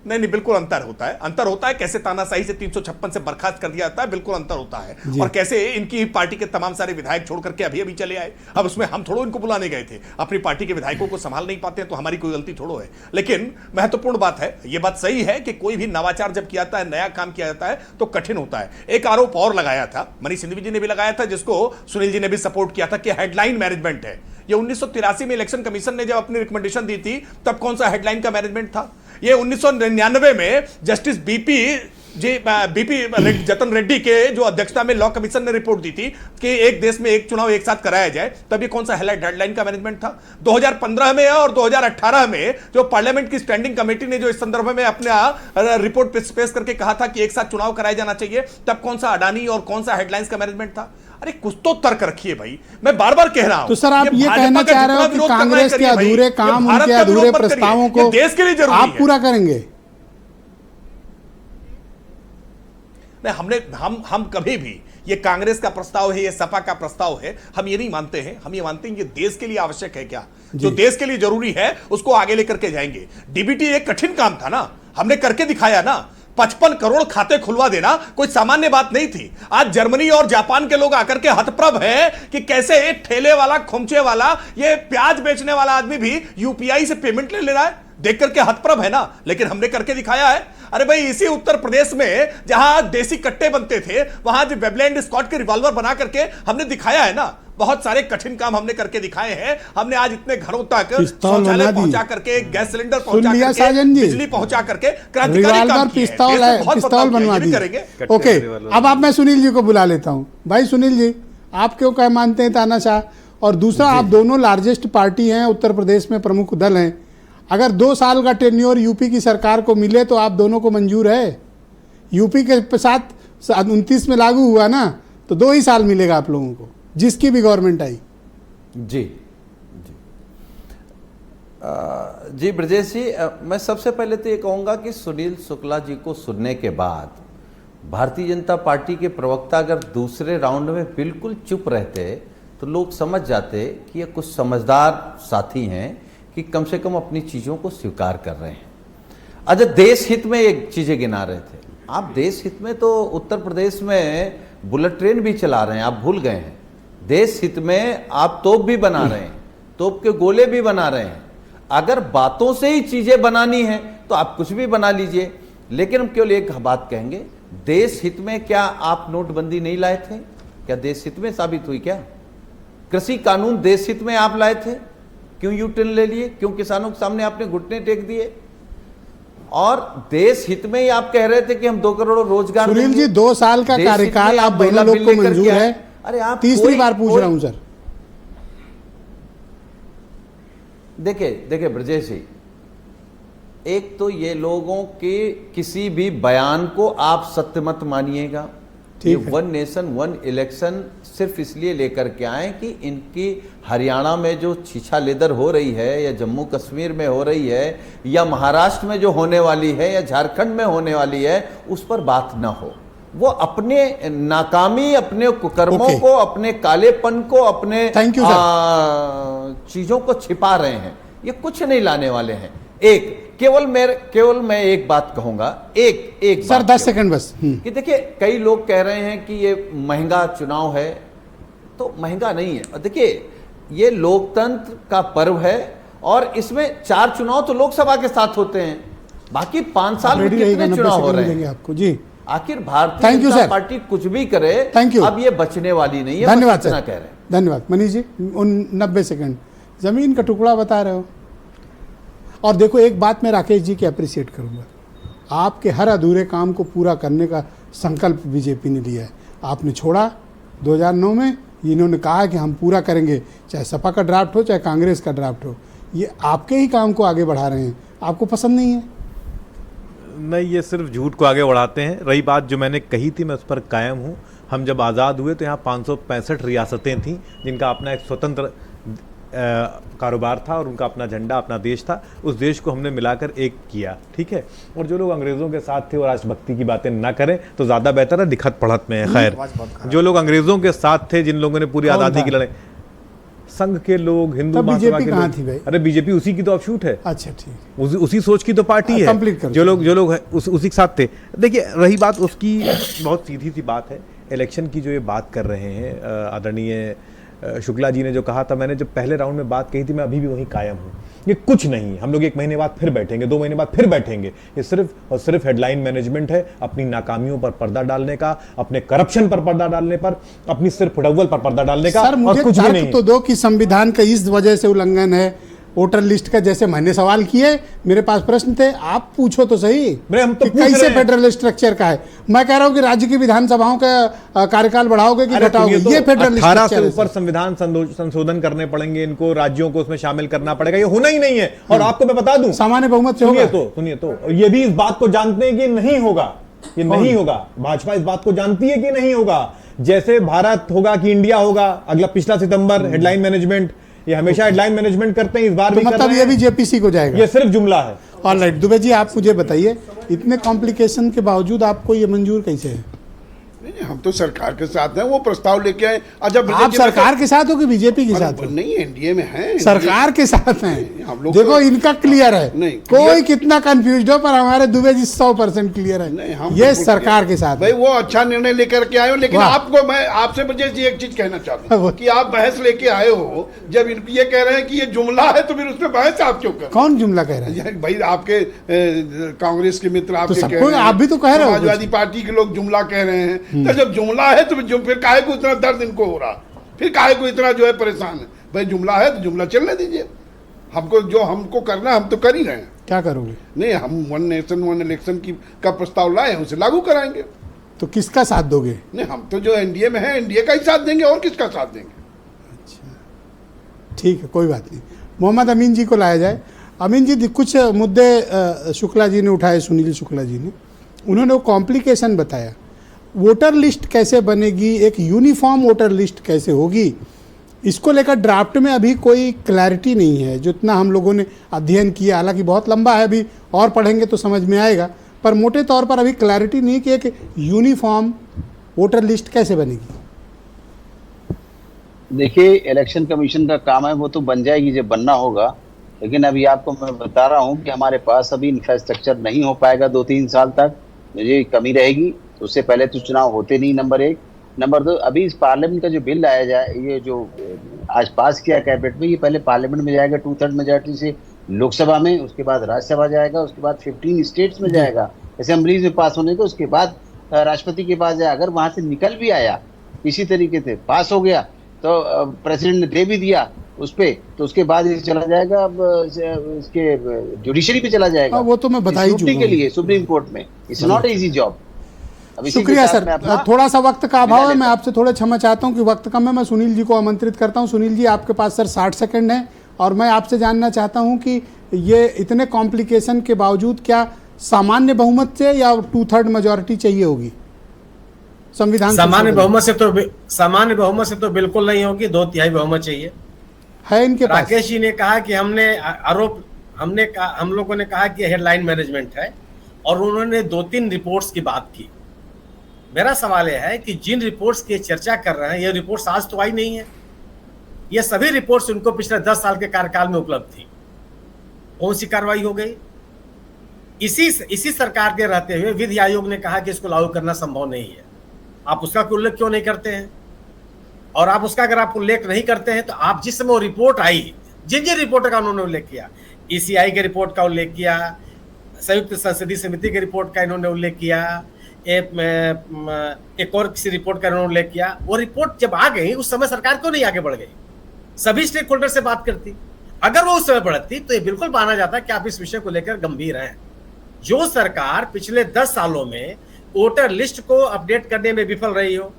नहीं, बिल्कुल अंतर होता है। अंतर होता है कैसे तानाशाही से 356 से बर्खास्त कर दिया जाता है, बिल्कुल अंतर होता है। और कैसे इनकी पार्टी के तमाम सारे विधायक छोड़ करके अभी चले आए। अब उसमें हम थोड़ो इनको बुलाने गए थे। अपनी पार्टी के विधायकों को संभाल नहीं पाते तो हमारी कोई गलती थोड़ो है। लेकिन महत्वपूर्ण बात है, यह बात सही है कि कोई भी नवाचार जब किया जाता है, नया काम किया जाता है तो कठिन होता है। एक आरोप और लगाया था, मनीष सिंघवी जी ने भी लगाया था, जिसको सुनील जी ने भी सपोर्ट किया था, कि हेडलाइन मैनेजमेंट है। ये 1983 में इलेक्शन कमीशन ने जब अपनी रिकमेंडेशन दी थी, तब कौन सा हेडलाइन का मैनेजमेंट था? ये 1999 में जस्टिस बीपी जतन रेड्डी के जो अध्यक्षता में लॉ कमीशन ने रिपोर्ट दी थी कि एक देश में एक चुनाव एक साथ कराया जाए, तब ये कौन सा हेडलाइन का मैनेजमेंट था? 2015 में और 2018 में जो पार्लियामेंट की स्टैंडिंग कमेटी ने जो इस संदर्भ में अपना रिपोर्ट पेश करके कहा था कि एक साथ चुनाव कराया जाना चाहिए, तब कौन सा अडानी और कौन सा हेडलाइंस का मैनेजमेंट था? अरे कुछ तो तर्क रखिए भाई, मैं बार बार कह रहा हूं। तो सर आप ये कहना चाह रहे हो कि कांग्रेस के अधूरे काम, उनके अधूरे प्रस्तावों को देश के लिए जरूरी आप पूरा करेंगे? नहीं, हम कभी भी ये कांग्रेस का प्रस्ताव है, ये सपा का प्रस्ताव है, हम ये नहीं मानते हैं। हम ये मानते हैं ये देश के लिए आवश्यक है क्या, जो देश के लिए जरूरी है उसको आगे लेकर के जाएंगे। डीबीटी एक कठिन काम था ना, हमने करके दिखाया ना। 55 करोड़ खाते खुलवा देना कोई सामान्य बात नहीं थी। आज जर्मनी और जापान के लोग आकर के हतप्रभ हैं कि कैसे एक ठेले वाला, खोमचे वाला, ये प्याज बेचने वाला आदमी भी यूपीआई से पेमेंट ले रहा है। देख करके हतप्रभ है ना, लेकिन हमने करके दिखाया है। अरे भाई, इसी उत्तर प्रदेश में जहां देसी कट्टे बनते थे, वहां जो वेबलैंड स्कॉट के रिवॉल्वर बना करके हमने दिखाया है ना। बहुत सारे कठिन काम हमने करके दिखाए हैं। हमने आज इतने घरों तक शौचालय पहुंचा करके, गैस सिलेंडर पहुंचा करके, बिजली पहुंचा करके क्रांतिकारी काम किए हैं। पिस्तौल बनवा दिए। ओके, अब मैं सुनील जी को बुला लेता हूं। भाई सुनील जी, आप क्यों क्या मानते हैं तानाशाह? और दूसरा, आप दोनों लार्जेस्ट पार्टी हैं, उत्तर प्रदेश में प्रमुख दल हैं। अगर 2 साल का टेन्योर यूपी की सरकार को मिले तो आप दोनों को मंजूर है? यूपी के साथ 29 में लागू हुआ ना, तो 2 ही साल मिलेगा आप लोगों को, जिसकी भी गवर्नमेंट आई। जी ब्रजेश जी, मैं सबसे पहले तो ये कहूँगा कि सुनील शुक्ला जी को सुनने के बाद भारतीय जनता पार्टी के प्रवक्ता अगर दूसरे राउंड में बिल्कुल चुप रहते तो लोग समझ जाते कि ये कुछ समझदार साथी हैं कि कम से कम अपनी चीज़ों को स्वीकार कर रहे हैं। अच्छा, देश हित में एक चीज़ें गिना रहे थे आप। देश हित में तो उत्तर प्रदेश में बुलेट ट्रेन भी चला रहे हैं, आप भूल गए हैं। देश हित में आप तोप भी बना रहे हैं, तोप के गोले भी बना रहे हैं। अगर बातों से ही चीज़ें बनानी है तो आप कुछ भी बना लीजिए। लेकिन हम केवल एक बात कहेंगे, देश हित में क्या आप नोटबंदी नहीं लाए थे? क्या देश हित में साबित हुई? क्या कृषि कानून देश हित में आप लाए थे? क्यों यू टर्न ले लिए? क्यों किसानों के सामने आपने घुटने टेक दिए? और देश हित में ही आप कह रहे थे कि हम 2 करोड़ रोजगार। सुनील जी, 2 साल का कार्यकाल आप दोनों लोग को मंजूर है? अरे आप तीसरी बार पूछ रहा हूं सर। देखिए ब्रजेश जी, एक तो ये लोगों के किसी भी बयान को आप सत्य मत मानिएगा। ये 1 नेशन 1 इलेक्शन सिर्फ इसलिए लेकर के आए कि इनकी हरियाणा में जो छीछा लेदर हो रही है, या जम्मू कश्मीर में हो रही है, या महाराष्ट्र में जो होने वाली है, या झारखंड में होने वाली है, उस पर बात ना हो। वो अपने नाकामी, अपने कुकर्मों Okay. को, अपने कालेपन को, अपने Thank you, चीजों को छिपा रहे हैं। ये कुछ नहीं लाने वाले हैं। केवल मैं एक बात कहूंगा, एक सर बात 10 सेकंड बस। कि देखिए, कई लोग कह रहे हैं कि ये महंगा चुनाव है, तो महंगा नहीं है। और देखिए, ये लोकतंत्र का पर्व है और इसमें 4 चुनाव तो लोकसभा के साथ होते हैं, बाकी 5 साल में कितने चुनाव हो रहे हैं आपको जी। आखिर भारतीय जनता पार्टी कुछ भी करे, अब ये बचने वाली नहीं है। धन्यवाद सर, कह रहे हैं। धन्यवाद मनीष जी। 90 सेकंड जमीन का टुकड़ा बता रहे हो। और देखो, एक बात मैं राकेश जी की अप्रिशिएट करूंगा, आपके हर अधूरे काम को पूरा करने का संकल्प बीजेपी ने लिया है। आपने छोड़ा 2009 में, इन्होंने कहा कि हम पूरा करेंगे, चाहे सपा का ड्राफ्ट हो चाहे कांग्रेस का ड्राफ्ट हो। ये आपके ही काम को आगे बढ़ा रहे हैं, आपको पसंद नहीं है? नहीं, ये सिर्फ झूठ को आगे बढ़ाते हैं। रही बात जो मैंने कही थी, मैं उस पर कायम हूँ। हम जब आज़ाद हुए तो यहाँ 565 रियासतें थीं जिनका अपना एक स्वतंत्र कारोबार था और उनका अपना झंडा, अपना देश था। उस देश को हमने मिलाकर एक किया, ठीक है। और जो लोग अंग्रेज़ों के साथ थे वो राष्ट्रभक्ति की बातें ना करें तो ज़्यादा बेहतर है, दिखत पढ़त में है। खैर, जो लोग अंग्रेज़ों के साथ थे, जिन लोगों ने पूरी आज़ादी की लड़ाई, संघ के लोग, हिंदू महासभा के लोग। थी भाई? अरे बीजेपी उसी की तो ऑफशूट है। अच्छा, ठीक। उसी सोच की तो पार्टी है। जो लोग है उसी के साथ थे। देखिए, रही बात उसकी, बहुत सीधी सी बात है, इलेक्शन की जो ये बात कर रहे हैं आदरणीय शुक्ला जी ने जो कहा था, मैंने जब पहले राउंड में बात कही थी, मैं अभी भी वहीं कायम हूँ। ये कुछ नहीं, हम लोग 1 महीने बाद फिर बैठेंगे, 2 महीने बाद फिर बैठेंगे। ये सिर्फ और सिर्फ हेडलाइन मैनेजमेंट है, अपनी नाकामियों पर पर्दा डालने का, अपने करप्शन पर पर्दा डालने पर, अपनी सिर्फ फुटबॉल पर पर्दा डालने का। सर मुझे कुछ भी नहीं तो दो कि संविधान का इस वजह से उल्लंघन है, वोटर लिस्ट का, जैसे मैंने सवाल किए, मेरे पास प्रश्न थे, आप पूछो तो सही। हम तो कैसे फेडरल स्ट्रक्चर का है? मैं कह रहा हूं कि राज्य की विधानसभाओं का कार्यकाल बढ़ाओगे कि घटाओगे? ये फेडरल 18 से ऊपर संविधान संशोधन करने पड़ेंगे इनको, राज्यों को उसमें शामिल करना पड़ेगा। ये होना ही नहीं है। और आपको मैं बता दूं, सामान्य बहुमत से होगा। सुनिए तो ये भी इस बात को जानते हैं कि नहीं होगा, ये नहीं होगा। भाजपा इस बात को जानती है कि नहीं होगा। जैसे भारत होगा कि इंडिया होगा, अगला पिछला सितंबर, हेडलाइन मैनेजमेंट, ये हमेशा हेडलाइन मैनेजमेंट करते हैं, इस बार तो भी मतलब ये भी जेपीसी को जाएगा? ये सिर्फ जुमला है। ऑलराइट, दुबे जी आप मुझे बताइए, इतने कॉम्प्लिकेशन के बावजूद आपको ये मंजूर कैसे है? नहीं, हम तो सरकार के साथ हैं, वो प्रस्ताव लेके आए। अच्छा, आप सरकार के साथ हो कि बीजेपी के साथ हो? नहीं, एनडीए में है, सरकार के साथ हैं। हम लोग देखो, इनका क्लियर है, नहीं, कोई कितना कंफ्यूज हो, पर हमारे दुबे जी 100% क्लियर है, ये सरकार के साथ। भाई वो अच्छा निर्णय लेकर के आए हो, लेकिन आपको मैं आपसे ब्रजेश जी एक चीज कहना चाहता हूँ कि आप बहस लेके आए हो, जब ये कह रहे हैं कि ये जुमला है, तो फिर उसमें बहस आप क्यों कर? कौन जुमला कह रहे हैं भाई? आपके कांग्रेस के मित्र आपके कह रहे हैं, आप भी तो कह रहे हो, समाजवादी पार्टी के लोग जुमला कह रहे हैं। तो जब जुमला है तो फिर काहे को इतना दर्द इनको हो रहा, फिर काहे को इतना जो है परेशान है? भाई जुमला है तो जुमला चलने दीजिए। हमको जो हमको करना हम तो कर ही रहे हैं। क्या करोगे? नहीं, हम 1 नेशन 1 इलेक्शन का प्रस्ताव लाए हैं, उसे लागू कराएंगे। तो किसका साथ दोगे? नहीं, हम तो जो एनडीए में है, एनडीए का ही साथ देंगे, और किसका साथ देंगे? अच्छा, ठीक है, कोई बात नहीं। मोहम्मद अमीन जी को लाया जाए। अमीन जी, कुछ मुद्दे शुक्ला जी ने उठाए, सुनील शुक्ला जी ने, उन्होंने वो कॉम्प्लिकेशन बताया। वोटर लिस्ट कैसे बनेगी, एक यूनिफॉर्म वोटर लिस्ट कैसे होगी, इसको लेकर ड्राफ्ट में अभी कोई क्लैरिटी नहीं है, जितना हम लोगों ने अध्ययन किया। हालांकि बहुत लंबा है, अभी और पढ़ेंगे तो समझ में आएगा, पर मोटे तौर पर अभी क्लैरिटी नहीं कि एक यूनिफॉर्म वोटर लिस्ट कैसे बनेगी। देखिए, इलेक्शन कमीशन का काम है, वो तो बन जाएगी जब बनना होगा। लेकिन अभी आपको मैं बता रहा हूँ कि हमारे पास अभी इंफ्रास्ट्रक्चर नहीं हो पाएगा 2-3 साल तक, मुझे कमी रहेगी। उससे पहले तो चुनाव होते नहीं, नंबर 1। नंबर 2, अभी इस पार्लियामेंट का जो बिल लाया जाए, ये जो आज पास किया कैबिनेट में, ये पहले पार्लियामेंट में जाएगा 2/3 मेजॉरिटी से लोकसभा में, उसके बाद राज्यसभा जाएगा, उसके बाद 15 स्टेट्स में जाएगा असेंबलीज में पास होने को, उसके बाद राष्ट्रपति के पास जाए। अगर वहां से निकल भी आया किसी तरीके से, पास हो गया, तो प्रेसिडेंट ने दे भी दिया उस पे, तो उसके बाद ये चला जाएगा, अब इसके जुडिशरी पे चला जाएगा। वो तो मैं बता ही चुका हूं के लिए सुप्रीम कोर्ट में। It's not easy job. शुक्रिया सर, थोड़ा सा वक्त का अभाव है, मैं आपसे थोड़ा क्षमा चाहता हूं कि वक्त कम है। मैं सुनील जी को आमंत्रित करता हूं। सुनील जी, आपके पास सर 60 सेकंड है, और मैं आपसे जानना चाहता हूं कि ये इतने कॉम्प्लिकेशन के बावजूद क्या सामान्य बहुमत से या 2/3 मेजॉरिटी चाहिए होगी संविधान? सामान्य बहुमत से तो बिल्कुल नहीं होगी, 2/3 बहुमत चाहिए है इनके पास। राकेश जी ने कहा कि हम लोगों ने कहा कि हेडलाइन मैनेजमेंट है, और उन्होंने 2-3 रिपोर्ट्स की बात की मेरा सवाल यह है कि जिन रिपोर्ट्स की चर्चा कर रहे हैं, ये रिपोर्ट्स आज तो आई नहीं है। ये सभी रिपोर्ट्स उनको पिछले 10 साल के कार्यकाल में उपलब्ध थी। कौन सी कार्रवाई हो गई? इसी सरकार के रहते हुए विधि आयोग ने कहा कि इसको लागू करना संभव नहीं है। आप उसका उल्लेख क्यों नहीं करते हैं? और आप उसका अगर आप उल्लेख नहीं करते हैं तो आप जिस समय वो रिपोर्ट आई, जिन जिन रिपोर्ट का उन्होंने उल्लेख किया, ECI के रिपोर्ट का उल्लेख किया, संयुक्त संसदीय समिति के रिपोर्ट का इन्होंने उल्लेख किया, एक और किसी रिपोर्ट का इन्होंने उल्लेख किया, वो रिपोर्ट जब आ गई उस समय सरकार क्यों नहीं आगे बढ़ गई? सभी स्टेक होल्डर से बात करती। अगर वो उस समय बढ़ती तो ये बिल्कुल माना जाता कि आप इस विषय को लेकर गंभीर हैं। जो सरकार पिछले 10 सालों में वोटर लिस्ट को अपडेट करने में विफल रही हो,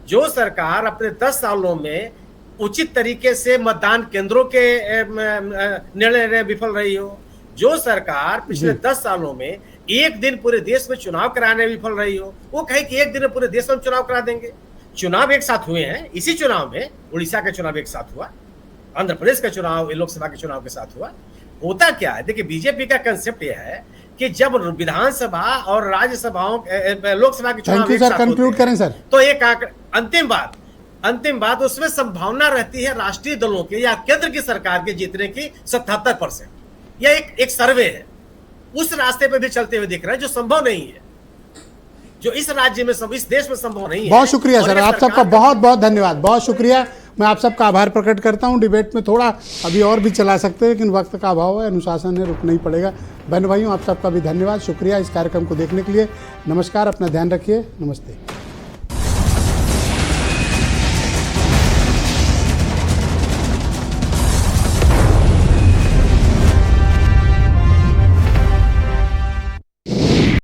जो सरकार अपने 10 सालों में उचित तरीके से मतदान केंद्रों के निर्णय में विफल रही हो, जो सरकार पिछले 10 सालों में एक दिन पूरे देश में चुनाव कराने में विफल रही हो, वो कहे कि एक दिन में पूरे देश में चुनाव करा देंगे। चुनाव एक साथ हुए हैं। इसी चुनाव में उड़ीसा का चुनाव एक साथ हुआ, आंध्र प्रदेश का चुनाव लोकसभा के चुनाव के साथ हुआ। होता क्या है, देखिए बीजेपी का कंसेप्ट यह है कि जब विधानसभा और राज्यसभाओं लोकसभा के चुनाव एक साथ कंक्लूड करें सर। तो एक अंतिम बात उसमें संभावना रहती है राष्ट्रीय दलों के या केंद्र की सरकार के जीतने की 77%। यह एक सर्वे है, उस रास्ते पे भी चलते हुए दिख रहा है जो संभव नहीं है, जो इस राज्य में इस देश में संभव नहीं है। बहुत शुक्रिया सर, आप सबका बहुत बहुत धन्यवाद, बहुत शुक्रिया। मैं आप सबका आभार प्रकट करता हूं। डिबेट में थोड़ा अभी और भी चला सकते हैं, लेकिन वक्त का अभाव है, अनुशासन है, रुकना ही पड़ेगा। बहन भाइयों, आप सबका भी धन्यवाद, शुक्रिया इस कार्यक्रम को देखने के लिए। नमस्कार, अपना ध्यान रखिए, नमस्ते।